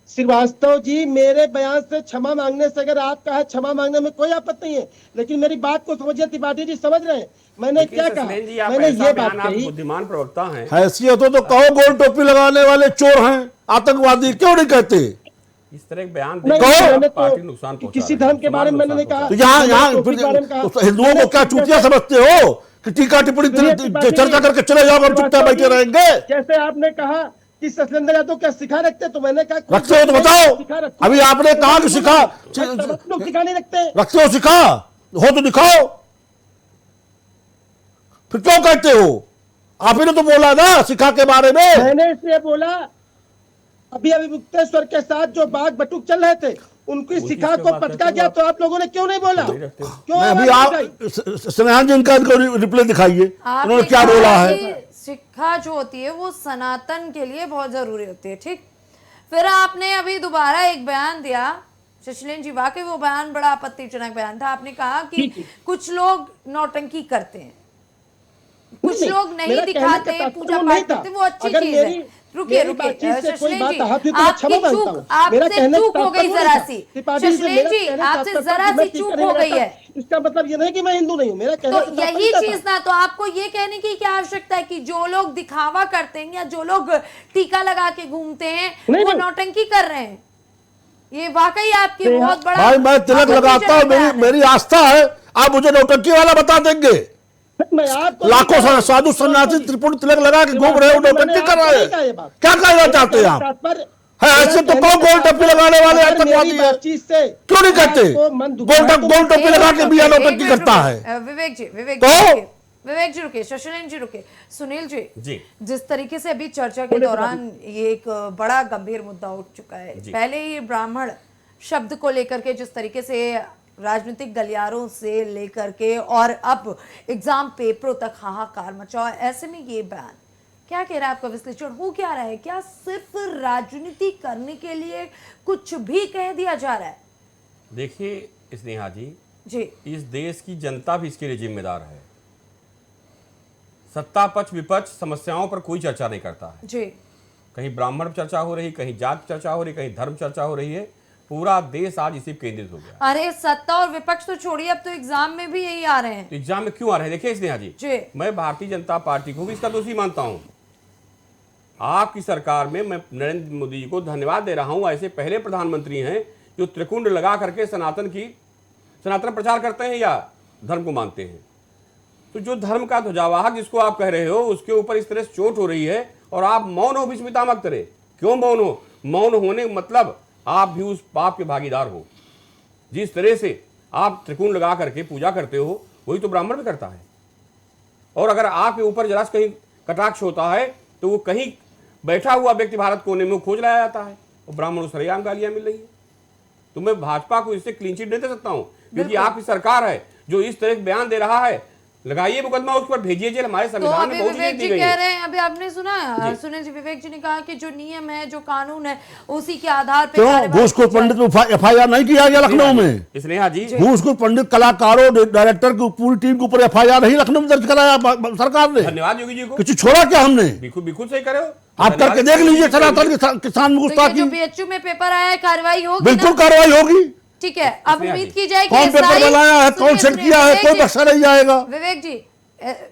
श्रीवास्तव जी, मेरे बयान से क्षमा मांगने से अगर आप कहा क्षमा मांगने में कोई आपत्ति नहीं है, लेकिन मेरी बात को समझिए त्रिपाठी जी, समझ रहे हैं मैंने क्या कहा? मैंने ये बात कही, बुद्धिमान प्रवक्ता हैं, हैसियत हो तो कहो गोल टोपी लगाने वाले चोर हैं, आतंकवादी, क्यों नहीं कहते? इस तरह के बयान पार्टी नुकसान किसी धर्म के बारे में मैंने नहीं कहा। तो यहाँ हिंदुओं को क्या चूतिया समझते हो कि टीका टिप्पणी चर्चा करके चले जाओ, हम चुपचाप बैठे रहेंगे? जैसे आपने कहा कि सत्येंद्र यादव क्या सिखा रखते, तो मैंने कहा रखते हो तो बताओ। अभी आपने कहा कि सिखा, लोग सिखा नहीं रखते। रखते हो, सिखा हो तो दिखाओ, फिर क्यों कहते हो? आप ही ने तो बोला ना सिखा के बारे में। मैंने इसलिए बोला, अभी मुक्तेश्वर के साथ जो बाग बटुक चल रहे थे उनकी शिखा को पटका गया, तो आप लोगों ने क्यों नहीं बोला? क्यों? अभी आप स्नेहा जी इनका रिप्ले दिखाइए, उन्होंने क्या बोला है। शिक्षा जो होती है वो सनातन के लिए बहुत जरूरी होती है, ठीक। फिर आपने अभी दोबारा एक बयान दिया शशिलेन जी, वाकई वो बयान बड़ा आपत्तिजनक बयान था। आपने कहा कि कुछ लोग नौटंकी करते हैं, कुछ लोग नहीं दिखाते हैं, पूजा पाठ करते हैं, वो अच्छी चीज है। रुकिए रुकिए शशिलेन जी, आपकी चूक, आपसे चूक हो गई जरा सी। शशिलेन जी, आपसे जरा सी चूक हो गई है। इसका मतलब ये नहीं कि मैं हिंदू नहीं हूँ, मेरा कहना तो यही चीज ना, तो आपको ये कहने की क्या आवश्यकता है कि जो लोग दिखावा करते हैं या जो लोग टीका लगा के घूमते हैं वो नौटंकी कर रहे हैं? ये वाकई आपकी बहुत बड़ा। भाई मैं तिलक लगाता हूँ, मेरी आस्था है, आप मुझे नौटंकी वाला बता देंगे? लाखों साधु सन्यासी त्रिपुर तिलक लगा के घूम रहे हो, नौटंकी कर रहे हैं, क्या कहना चाहते हैं आप? है ऐसे तो कौन गोल टोपी लगाने वाले आतंकवादी है, क्यों नहीं कहते? गोल टोपी लगा के भी नौटंकी करता है। विवेक जी, विवेक जी रुके, शशिलेन जी रुके, सुनील जी, जिस तरीके से अभी चर्चा के दौरान ये एक बड़ा गंभीर मुद्दा उठ चुका है, पहले ये ब्राह्मण शब्द को लेकर के जिस तरीके से राजनीतिक गलियारों से लेकर के और अब एग्जाम पेपरों तक हाहाकार मचा, ऐसे में ये बयान क्या कह रहा है? आपका विश्लेषण हो क्या रहा है? क्या सिर्फ राजनीति करने के लिए कुछ भी कह दिया जा रहा है? देखिए स्नेहा जी, इस देश की जनता भी इसके लिए जिम्मेदार है। सत्ता पक्ष विपक्ष समस्याओं पर कोई चर्चा नहीं करता है जी। कहीं ब्राह्मण चर्चा हो रही, कहीं जात चर्चा हो रही, कहीं धर्म चर्चा हो रही है। पूरा देश आज इसी पर केंद्रित हो गया। अरे सत्ता और विपक्ष तो छोड़िए, अब तो एग्जाम में भी यही आ रहे हैं। तो एग्जाम में क्यों आ रहे हैं? देखिए स्नेहा जी, मैं भारतीय जनता पार्टी को भी इसका दोषी मानता हूं। आपकी सरकार में मैं नरेंद्र मोदी जी को धन्यवाद दे रहा हूं। ऐसे पहले प्रधानमंत्री हैं जो त्रिकुंड लगा करके सनातन प्रचार करते हैं या धर्म को मानते हैं। तो जो धर्म का ध्वजावाहक जिसको आप कह रहे हो, उसके ऊपर इस तरह से चोट हो रही है और आप मौन हो, बीच में मत करे। क्यों मौन हो? मौन होने मतलब आप भी उस पाप के भागीदार हो। जिस तरह से आप त्रिकुंड लगा करके पूजा करते हो, वही तो ब्राह्मण भी करता है। और अगर आपके ऊपर जरा से कहीं कटाक्ष होता है तो वो कहीं बैठा हुआ व्यक्ति भारत कोने में खोज लाया जाता है और ब्राह्मणों से सरेआम गालियां मिल रही है। तो मैं भाजपा को इससे क्लीन चिट नहीं दे सकता हूं, क्योंकि आपकी सरकार है जो इस तरह बयान दे रहा है। लगाइए मुकदमा, उस पर भेजिए जेल। हमारे संविधान में बहुत चीजें दी गई कह रहे हैं, अभी आपने सुना सुनील जी, विवेक जी ने कहा कि जो नियम है, जो कानून है, उसी के आधार पर क्यों घूसखोर पंडित एफआईआर नहीं किया गया लखनऊ में? स्नेहा जी, घूसखोर पंडित कलाकारों डायरेक्टर की पूरी टीम के ऊपर एफआईआर नहीं लखनऊ में दर्ज कराया सरकार ने। धन्यवाद योगी जी को। कुछ छोड़ा क्या हमने? बिल्कुल सही करे हो आप करके देख लीजिए। सनातन किसान गुस्ताखी, बीएचयू में पेपर आया है, कार्रवाई होगी? बिल्कुल कार्रवाई होगी। ठीक है, अब उम्मीद की जाए कौन पेपर बनाया है, कौन सेट किया है, कोई बख्शा नहीं जाएगा। विवेक जी,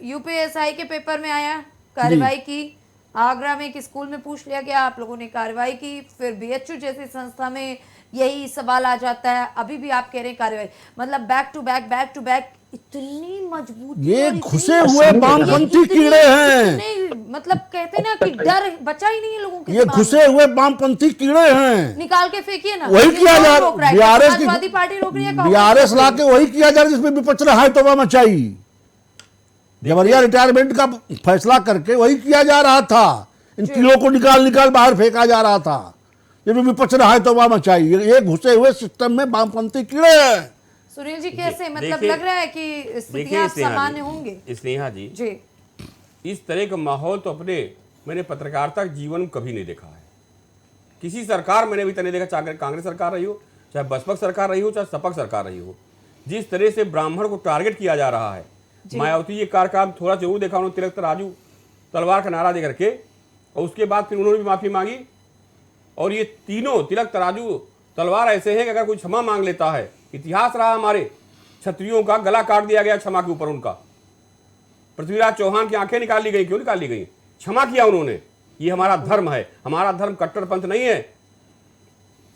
यूपीएसआई के पेपर में आया, कार्रवाई की। आगरा में एक स्कूल में पूछ लिया गया, आप लोगों ने कार्रवाई की। फिर बीएचयू जैसी संस्था में यही सवाल आ जाता है, अभी भी आप कह रहे हैं कार्रवाई। मतलब बैक टू बैक इतनी मजबूत ये घुसे हुए वामपंथी कीड़े हैं, मतलब कहते ना कि डर बचा ही नहीं है लोगों के ये दिमाग में। घुसे हुए वामपंथी कीड़े हैं, निकाल के फेंकिए ना। वही किया जा रोक रहा है? बीआरएस समाजवादी पार्टी रोक रही है, कांग्रेस बीआरएस रोक ला रही के वही किया जा रहा है जिसमें विपक्ष ने हाय तौबा मचाई। जबरिया रिटायरमेंट का फैसला करके वही किया जा रहा था, इन कीड़ों को निकाल बाहर फेंका जा रहा था, जिसमें विपक्ष ने हाय तौबा मचाई। ये घुसे हुए सिस्टम में वामपंथी कीड़े हैं। सुनील जी कैसे, मतलब देखिए- लग रहा है कि स्थितियां सामान्य होंगे? स्नेहा जी, जी इस तरह का माहौल तो मैंने पत्रकारिता के जीवन में कभी नहीं देखा है। किसी सरकार मैंने अभी तक नहीं देखा, चाहे कांग्रेस सरकार रही हो, चाहे बसपा सरकार रही हो, चाहे सपा सरकार रही हो, जिस तरह से ब्राह्मण को टारगेट किया जा रहा है। मायावती ये कार्यक्रम थोड़ा जरूर देखा उन्होंने, तिलक तराजू तलवार का नारा दे करके, और उसके बाद फिर उन्होंने भी माफी मांगी। और ये तीनों तिलक तराजू तलवार ऐसे हैं कि अगर कोई क्षमा मांग लेता है, इतिहास रहा हमारे क्षत्रियों का, गला काट दिया गया क्षमा के ऊपर उनका। पृथ्वीराज चौहान की आंखें निकाल ली गई, क्यों निकाल ली गई? क्षमा किया उन्होंने। ये हमारा धर्म है, हमारा धर्म कट्टरपंथ नहीं है।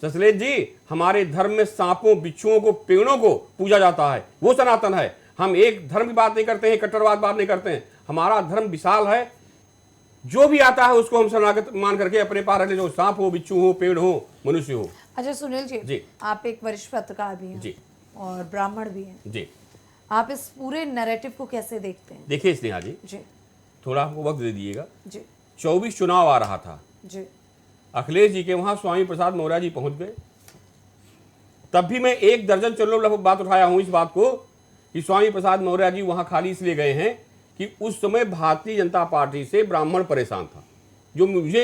ससलेज जी, हमारे धर्म में सांपों, बिच्छुओं को, पेड़ों को पूजा जाता है, वो सनातन है। हम एक धर्म की बात नहीं करते हैं, कट्टरवाद बात नहीं करते हैं। हमारा धर्म विशाल है, जो भी आता है उसको हम शरणागत मान करके अपने पार रख ले, जो सांप हो, बिच्छू हो, पेड़ हो, मनुष्य हो। अच्छा सुनील जी, आप एक वरिष्ठ पत्रकार भी हैं जी और ब्राह्मण भी हैं जी, आप इस पूरे नैरेटिव को कैसे देखते हैं? देखिए स्नेहा जी, जी थोड़ा हमको वक्त दे दीजिएगा। जी 24 चुनाव आ रहा था, जी अखिलेश जी के वहां स्वामी प्रसाद मौर्य जी पहुंच गए। तब भी मैं 1 दर्जन चलो बात उठाया हूं इस बात को कि स्वामी प्रसाद मौर्य जी वहां खाली इसलिए गए हैं कि उस समय भारतीय जनता पार्टी से ब्राह्मण परेशान था। जो मुझे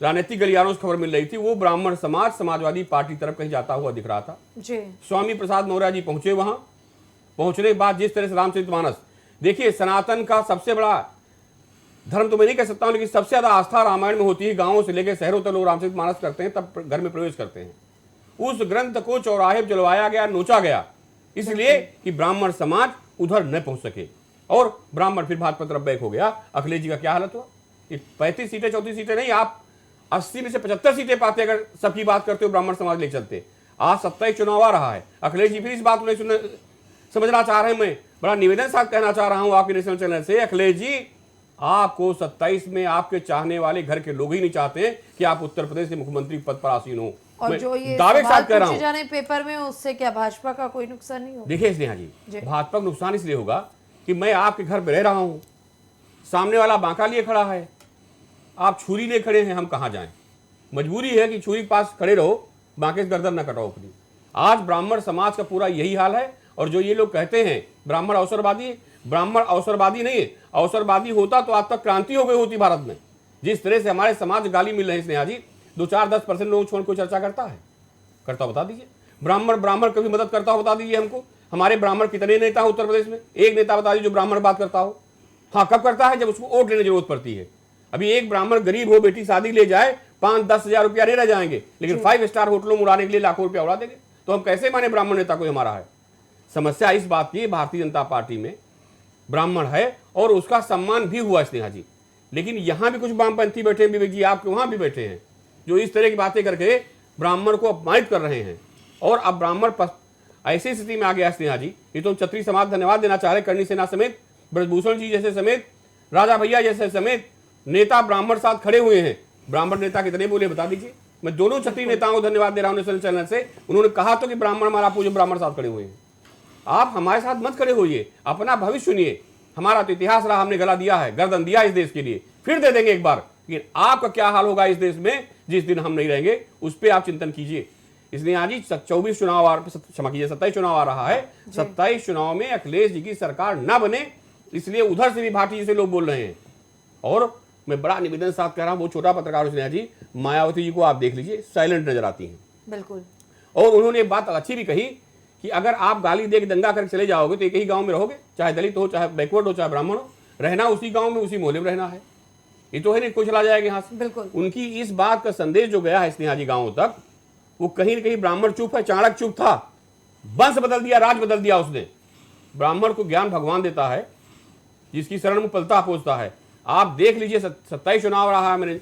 राजनीतिक गलियारों से खबर मिल रही थी, वो ब्राह्मण समाज समाजवादी पार्टी तरफ कहीं जाता हुआ दिख रहा था। जी स्वामी प्रसाद मौर्य जी पहुंचे, वहां पहुंचने के बाद जिस तरह से रामचरितमानस, देखिए सनातन का सबसे बड़ा धर्म तो मैं नहीं कह सकता हूं, लेकिन सबसे ज्यादा आस्था रामायण में होती है। गांवों से लेकर शहरों तक लोग रामचरितमानस करते हैं, तब घर में प्रवेश करते हैं। उस ग्रंथ को चौराहे पर जलवाया गया, नोचा गया, इसलिए कि ब्राह्मण समाज उधर न पहुंच सके, और ब्राह्मण फिर भाजपा तरफ बैक हो गया। अखिलेश जी का क्या हालत हुआ? 35 सीटें 34 सीटें नहीं, आप 80 में से 75 सीटें पाते अगर सबकी बात करते हो, ब्राह्मण समाज ले चलते। आज 27 चुनाव आ रहा है, अखिलेश जी फिर इस बात को नहीं समझना चाह रहे हैं। मैं बड़ा निवेदन साथ कहना चाह रहा हूं आपके नेशनल चैनल से, अखिलेश जी आपको 27 में आपके चाहने वाले घर के लोग ही नहीं चाहते कि आप उत्तर प्रदेश के मुख्यमंत्री पद पर आसीन हो। और जो ये दावे के साथ कह रहा हूं, जाने पेपर में, उससे क्या भाजपा का कोई नुकसान नहीं होगा? देखिए स्नेहा जी, भाजपा का नुकसान इसलिए होगा कि मैं आपके घर पे रह रहा हूं, सामने वाला बांका लिए खड़ा है, आप छुरी लिए खड़े हैं, हम कहां जाएं? मजबूरी है कि छुरी के पास खड़े रहो, बांके से गर्दन न कटाओ अपनी। आज ब्राह्मण समाज का पूरा यही हाल है। और जो ये लोग कहते हैं ब्राह्मण अवसरवादी, ब्राह्मण अवसरवादी नहीं, अवसरवादी होता तो आज तक क्रांति हो गई होती भारत में। जिस तरह से हमारे समाज गाली मिल रहे हैं स्नेहा जी, 2-4-10% लोग छोड़ को चर्चा करता है, करता बता दीजिए। ब्राह्मण कभी मदद करता हो बता दीजिए हमको। हमारे ब्राह्मण कितने नेता हैं उत्तर प्रदेश में? एक नेता बता दीजिए जो ब्राह्मण बात करता हो। हाँ, कब करता है? जब उसको वोट लेने की जरूरत पड़ती है। अभी एक ब्राह्मण गरीब हो, बेटी शादी ले जाए, 5-10 हजार रुपया नहीं रह जाएंगे, लेकिन 5 स्टार होटलों में उड़ाने के लिए लाखों रुपया उड़ा देंगे। तो हम कैसे माने ब्राह्मण नेता कोई हमारा है? समस्या इस बात की, भारतीय जनता पार्टी में ब्राह्मण है और उसका सम्मान भी हुआ स्नेहा जी, लेकिन यहां भी कुछ वामपंथी बैठे हैं, विवेक जी आपके वहां भी बैठे हैं, जो इस तरह की बातें करके ब्राह्मण को अपमानित कर रहे हैं। और अब ब्राह्मण ऐसी स्थिति में आ गया स्नेहा जी, ये तो क्षत्रिय समाज धन्यवाद देना चाह रहे, करणी सेना समेत, ब्रजभूषण जी जैसे समेत, राजा भैया जैसे समेत नेता ब्राह्मण साथ खड़े हुए हैं। ब्राह्मण नेता कितने बोले बता दीजिए? मैं दोनों क्षत्रिय नेताओं को धन्यवाद दे रहा हूं नेशनल चैनल से। उन्होंने कहा तो कि ब्राह्मण हमारा पूज्य, ब्राह्मण साथ खड़े हुए हैं। आप हमारे साथ मत खड़े होइए, अपना भविष्य सुनिए। हमारा तो इतिहास रहा, हमने गला दिया है, गर्दन दिया इस देश के लिए, फिर दे देंगे एक बार। लेकिन आपका क्या हाल होगा इस देश में जिस दिन हम नहीं रहेंगे, उस पर आप चिंतन कीजिए। इसलिए आज ही 27 चुनाव आ रहा है। 27 चुनाव में अखिलेश जी की सरकार ना बने, इसलिए उधर से भी भाटी जैसे लोग बोल रहे हैं। और मैं बड़ा निवेदन साथ कह रहा हूं, वो छोटा पत्रकार स्नेहा जी, मायावती जी को आप देख लीजिए, साइलेंट नजर आती हैं बिल्कुल। और उन्होंने बात अच्छी भी कही कि अगर आप गाली दे के दंगा करके चले जाओगे तो एक ही गांव में रहोगे, चाहे दलित हो, चाहे बैकवर्ड हो, चाहे ब्राह्मण हो, रहना उसी गांव में, उसी मोहल्ले में रहना है। ये तो है नहीं कोई चला जाएगा यहाँ से। बिल्कुल। उनकी इस बात का संदेश जो गया है स्नेहा जी गांवों तक, वो कहीं न कहीं ब्राह्मण चुप है, चाणक्य चुप था, वंश बदल दिया, राज बदल दिया उसने। ब्राह्मण को ज्ञान भगवान देता है, जिसकी शरण में पलता पोसता है। आप देख लीजिए 27 चुनाव रहा है मेरे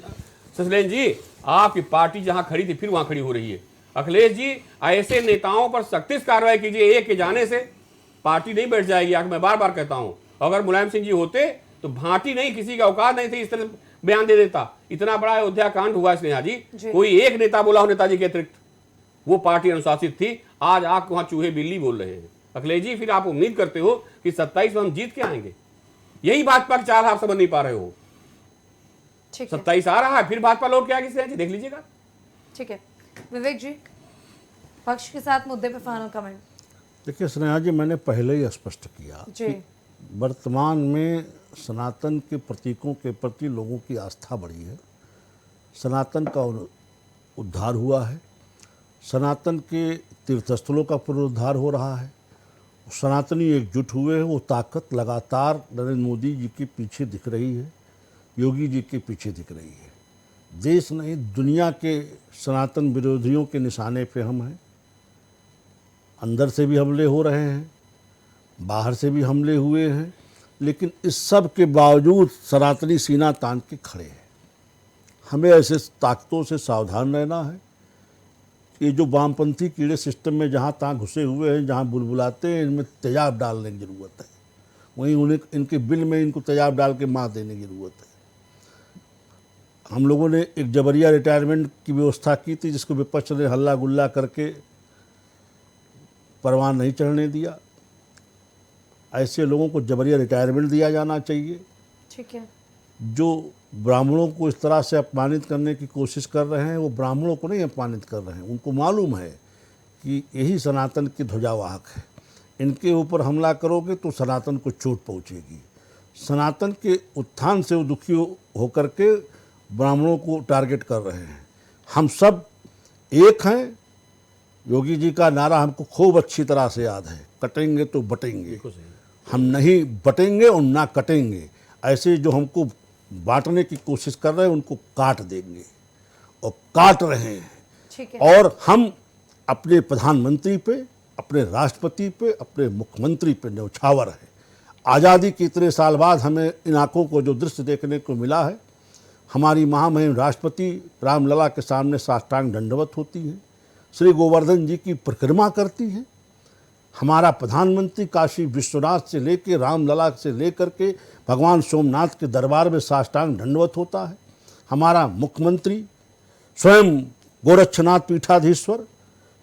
ससलेन जी, आपकी पार्टी जहां खड़ी थी फिर वहां खड़ी हो रही है। अखिलेश जी ऐसे नेताओं पर सख्ती से कार्रवाई कीजिए, एक के जाने से पार्टी नहीं बैठ जाएगी। आगे मैं बार बार कहता हूं, अगर मुलायम सिंह जी होते तो भांति नहीं, किसी का औकात नहीं थी इस तरह बयान दे देता। इतना बड़ा अयोध्या कांड हुआ स्नेहा जी, कोई एक नेता बोला हो नेताजी के अतिरिक्त, वो पार्टी अनुशासित थी। आज आप वहां चूहे बिल्ली बोल रहे हैं। अखिलेश जी, फिर आप उम्मीद करते हो कि 27 में हम जीत के आएंगे? यही भाजपा की चाल आप समझ नहीं पा रहे हो। 27 आ रहा है, फिर भाजपा लौट के आगे स्नेहा जी, देख लीजिएगा। ठीक है विवेक जी, पक्ष के साथ मुद्दे पे फाइनल कमेंट। देखिए स्नेहा जी, मैंने पहले ही स्पष्ट किया कि वर्तमान में सनातन के प्रतीकों के प्रति लोगों की आस्था बढ़ी है, सनातन का उद्धार हुआ है, सनातन के तीर्थस्थलों का पुनरुद्धार हो रहा है, सनातनी एकजुट हुए हैं। वो ताकत लगातार नरेंद्र मोदी जी के पीछे दिख रही है, योगी जी के पीछे दिख रही है। देश नहीं दुनिया के सनातन विरोधियों के निशाने पे हम हैं। अंदर से भी हमले हो रहे हैं, बाहर से भी हमले हुए हैं, लेकिन इस सब के बावजूद सनातनी सीना तान के खड़े हैं। हमें ऐसे ताकतों से सावधान रहना है। ये जो वामपंथी कीड़े सिस्टम में जहाँ तहाँ घुसे हुए हैं, जहाँ बुलबुलाते हैं, इनमें तेजाब डालने की ज़रूरत है। वहीं उन्हें इनके बिल में इनको तेजाब डाल के मार देने की ज़रूरत है। हम लोगों ने एक जबरिया रिटायरमेंट की व्यवस्था की थी, जिसको विपक्ष ने हल्ला गुल्ला करके परवान नहीं चढ़ने दिया। ऐसे लोगों को जबरिया रिटायरमेंट दिया जाना चाहिए। ठीक है। जो ब्राह्मणों को इस तरह से अपमानित करने की कोशिश कर रहे हैं, वो ब्राह्मणों को नहीं अपमानित कर रहे हैं, उनको मालूम है कि यही सनातन की ध्वजावाहक है। इनके ऊपर हमला करोगे तो सनातन को चोट पहुंचेगी। सनातन के उत्थान से वो दुखी होकर के ब्राह्मणों को टारगेट कर रहे हैं। हम सब एक हैं। योगी जी का नारा हमको खूब अच्छी तरह से याद है, कटेंगे तो बटेंगे। हम नहीं बटेंगे और ना कटेंगे। ऐसे जो हमको बांटने की कोशिश कर रहे हैं, उनको काट देंगे और काट रहे हैं। ठीक है। और हम अपने प्रधानमंत्री पे, अपने राष्ट्रपति पे, अपने मुख्यमंत्री पे न्यौछावर है। आज़ादी के इतने साल बाद हमें इन आंखों को जो दृश्य देखने को मिला है, हमारी महामहिम राष्ट्रपति रामलला के सामने साष्टांग दंडवत होती हैं, श्री गोवर्धन जी की परिक्रमा करती हैं। हमारा प्रधानमंत्री काशी विश्वनाथ से लेकर रामलला से लेकर के भगवान सोमनाथ के दरबार में साष्टांग दंडवत होता है। हमारा मुख्यमंत्री स्वयं गोरक्षनाथ पीठाधीश्वर,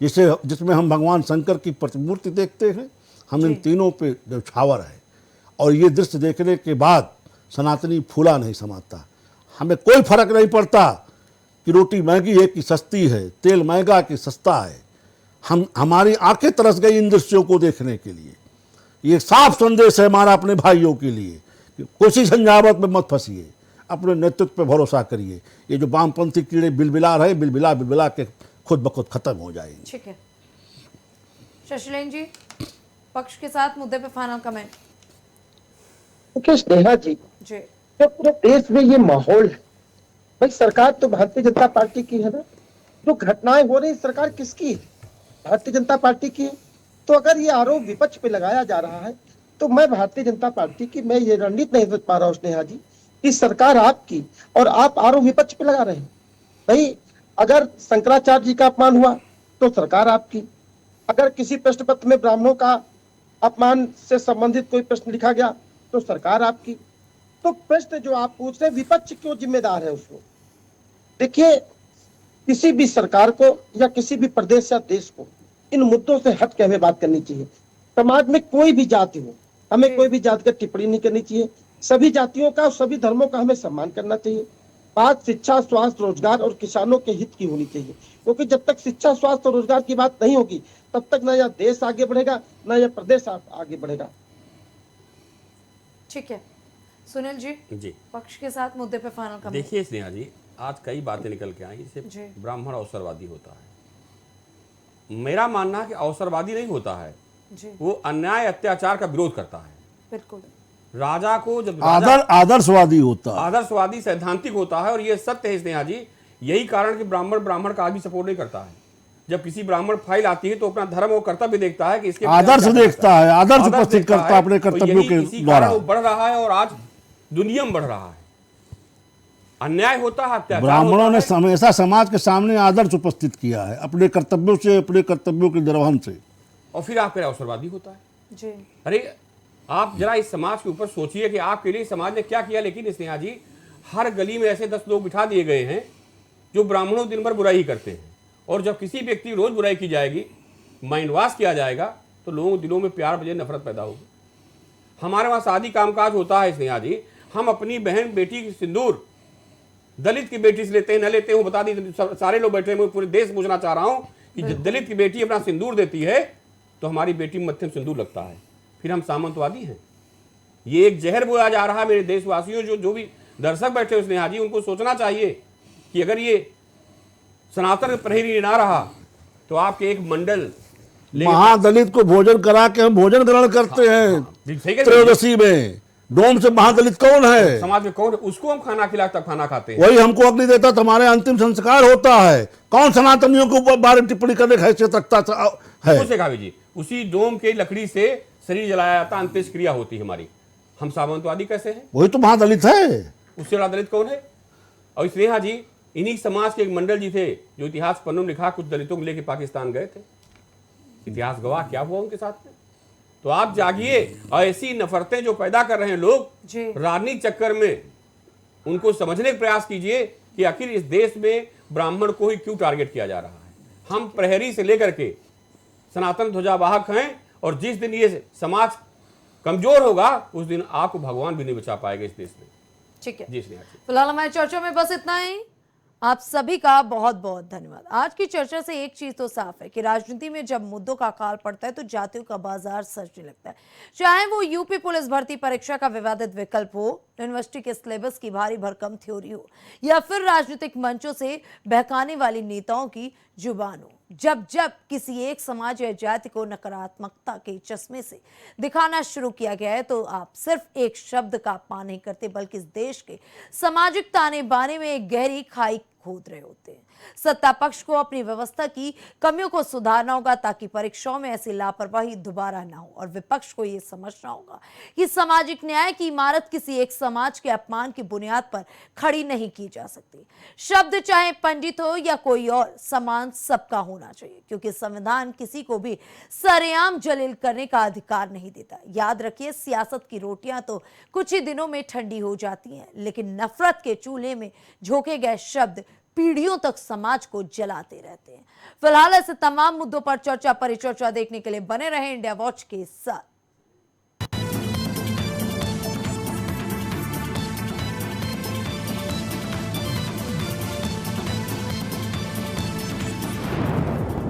जिसमें हम भगवान शंकर की प्रतिमूर्ति देखते हैं, हम इन तीनों पे न्यौछावर है। और ये दृश्य देखने के बाद सनातनी फूला नहीं समाता। हमें कोई फर्क नहीं पड़ता कि रोटी महंगी है कि सस्ती है, तेल महंगा कि सस्ता है। हमारी आंखें तरस गई इन दृश्यों को देखने के लिए। ये साफ संदेश है हमारा अपने भाइयों के लिए कि कोशिश झंझावत में मत फंसिए, अपने नेतृत्व पे भरोसा करिए। ये जो वामपंथी कीड़े बिलबिला रहे, बिलबिला बिलबिला के खुद ब खुद खत्म हो जाएंगे। ठीक है। शशिलेन जी, पक्ष के साथ मुद्दे पे फाइनल कमेंट। देखिए स्नेहा जी, जो पूरे देश में ये माहौल है, भाई सरकार तो भारतीय जनता पार्टी की है ना। जो घटनाएं हो रही, सरकार किसकी है? भारतीय जनता पार्टी की है। तो अगर ये आरोप विपक्ष पे लगाया जा रहा है, तो मैं भारतीय जनता पार्टी की, मैं ये रणनीति नहीं समझ पा रहा हूँ स्नेहा जी, कि सरकार आपकी और आप आरोप विपक्ष पे लगा रहे हैं। भाई अगर शंकराचार्य जी का अपमान हुआ तो सरकार आपकी, अगर किसी प्रश्न पत्र में ब्राह्मणों का अपमान से संबंधित कोई प्रश्न लिखा गया तो सरकार आपकी। तो प्रश्न जो आप पूछ रहे, विपक्ष क्यों जिम्मेदार है उसको? देखिए, किसी भी सरकार को या किसी भी प्रदेश या देश को इन मुद्दों से हट के हमें बात करनी चाहिए। समाज में कोई भी जाति हो, हमें कोई भी जाति का टिप्पणी नहीं करनी चाहिए। सभी जातियों का और सभी धर्मों का हमें सम्मान करना चाहिए। बात शिक्षा, स्वास्थ्य, रोजगार और किसानों के हित की होनी चाहिए, क्योंकि जब तक शिक्षा, स्वास्थ्य और रोजगार की बात नहीं होगी, तब तक न यह देश आगे बढ़ेगा, न यह प्रदेश आगे बढ़ेगा। ठीक है। सुनील जी, पक्ष के साथ मुद्दे पे फाइनल कमेंट। देखिए स्नेहा जी, आज कई बातें निकल के आई, इससे ब्राह्मण अवसरवादी होता है। मेरा मानना है कि अवसरवादी नहीं होता है, वो अन्याय अत्याचार का विरोध करता है। बिल्कुल। राजा को जब आदर्शवादी होता है, आदर्शवादी सैद्धांतिक होता है। और ये सत्य है स्नेहा जी, यही कारण कि ब्राह्मण का आज भी सपोर्ट नहीं करता है। जब किसी ब्राह्मण फाइल आती है तो अपना धर्म और कर्तव्य देखता है कि इसके आदर्श देखता है, आदर्श उपस्थित करता है अपने कर्तव्यों के द्वारा। वो बढ़ रहा है और आज दुनिया में बढ़ रहा है। अन्याय होता है, अत्याचार। ब्राह्मणों ने हमेशा समाज के सामने आदर्श उपस्थित किया है, अपने कर्तव्यों से, अपने कर्तव्यों के निर्वहन से। और फिर आप अवसरवादी होता है। जी। अरे आप जरा इस समाज के ऊपर सोचिए कि आपके लिए समाज ने क्या किया। लेकिन स्नेहा जी, हर गली में ऐसे 10 लोग बिठा दिए गए हैं जो ब्राह्मणों दिन भर बुराई करते हैं, और जब किसी व्यक्ति रोज बुराई की जाएगी, माइंड वॉश किया जाएगा, तो लोगों के दिलों में प्यार बजाय नफरत पैदा होगी। हमारे वहाँ शादी कामकाज होता है स्नेहा जी, हम अपनी बहन बेटी की सिंदूर दलित की बेटी से लेते हैं न लेते हैं वो बता दी। सारे लोग बैठे हैं, मैं पूरे देश पूछना चाह रहा हूँ कि जब दलित की बेटी अपना सिंदूर देती है तो हमारी बेटी मत्थे में सिंदूर लगता है, फिर हम सामंतवादी हैं। ये एक जहर बोया जा रहा है मेरे देशवासियों। जो भी दर्शक बैठे हैं स्नेहा जी, उनको सोचना चाहिए कि अगर ये सनातन प्रहरी ना रहा तो आपके एक मंडल महादलित को भोजन करा के हम भोजन ग्रहण करते हैं। त्रयोदशी में डोम से महादलित कौन है? समाज में कौन है? उसको हम खाना खिलाते खाना खाते हैं। वही हमको अग्नि देता तो हमारे अंतिम संस्कार होता है। कौन सनातनियों के ऊपर बारे टिप्पणी करने की हैसियत रखता है? जी, उसी डोम के लकड़ी से शरीर जलाया जाता, अंत्येष्टि क्रिया होती हमारी। हम सामंतवादी कैसे हैं? वही तो महादलित है। उससे बड़ा दलित कौन है? और स्नेहा जी, इन्हीं समाज के एक मंडल जी थे जो इतिहास पन्नों में लिखा, कुछ दलितों को लेकर पाकिस्तान गए थे। इतिहास गवाह क्या हुआ उनके साथ में। तो आप जागिए, और ऐसी नफरतें जो पैदा कर रहे हैं लोग राजनीतिक चक्कर में, उनको समझने का प्रयास कीजिए कि आखिर इस देश में ब्राह्मण को ही क्यों टारगेट किया जा रहा है। हम प्रहरी से लेकर के सनातन ध्वजावाहक हैं, और जिस दिन ये समाज कमजोर होगा उस दिन आपको भगवान भी नहीं बचा पाएगा इस देश में। ठीक है जी, फिलहाल हमारी चर्चा में बस इतना ही। आप सभी का बहुत बहुत धन्यवाद। आज की चर्चा से एक चीज तो साफ है कि राजनीति में जब मुद्दों का अकाल पड़ता है तो जातियों का बाजार सजने लगता है। चाहे वो यूपी पुलिस भर्ती परीक्षा का विवादित विकल्प हो, यूनिवर्सिटी के सिलेबस की भारी भरकम थ्योरी हो, या फिर राजनीतिक मंचों से बहकाने वाली नेताओं की जुबान हो। जब जब किसी एक समाज या जाति को नकारात्मकता के चश्मे से दिखाना शुरू किया गया है तो आप सिर्फ एक शब्द का अपमान नहीं करते, बल्कि इस देश के सामाजिक ताने बाने में एक गहरी खाई खोद रहे होते हैं। सत्ता पक्ष को अपनी व्यवस्था की कमियों को सुधारना होगा ताकि परीक्षाओं में ऐसी लापरवाही दोबारा ना हो, और विपक्ष को यह समझना होगा कि सामाजिक न्याय की इमारत किसी एक समाज के अपमान की बुनियाद पर खड़ी नहीं की जा सकती। शब्द चाहे पंडित हो या कोई और, समान सबका होना चाहिए, क्योंकि संविधान किसी को भी सरेआम जलील करने का अधिकार नहीं देता। याद रखिए, सियासत की रोटियां तो कुछ ही दिनों में ठंडी हो जाती हैं, लेकिन नफरत के चूल्हे में झोंके गए शब्द पीढ़ियों तक समाज को जलाते रहते हैं। फिलहाल ऐसे तमाम मुद्दों पर चर्चा परिचर्चा देखने के लिए बने रहे इंडिया वॉच के साथ।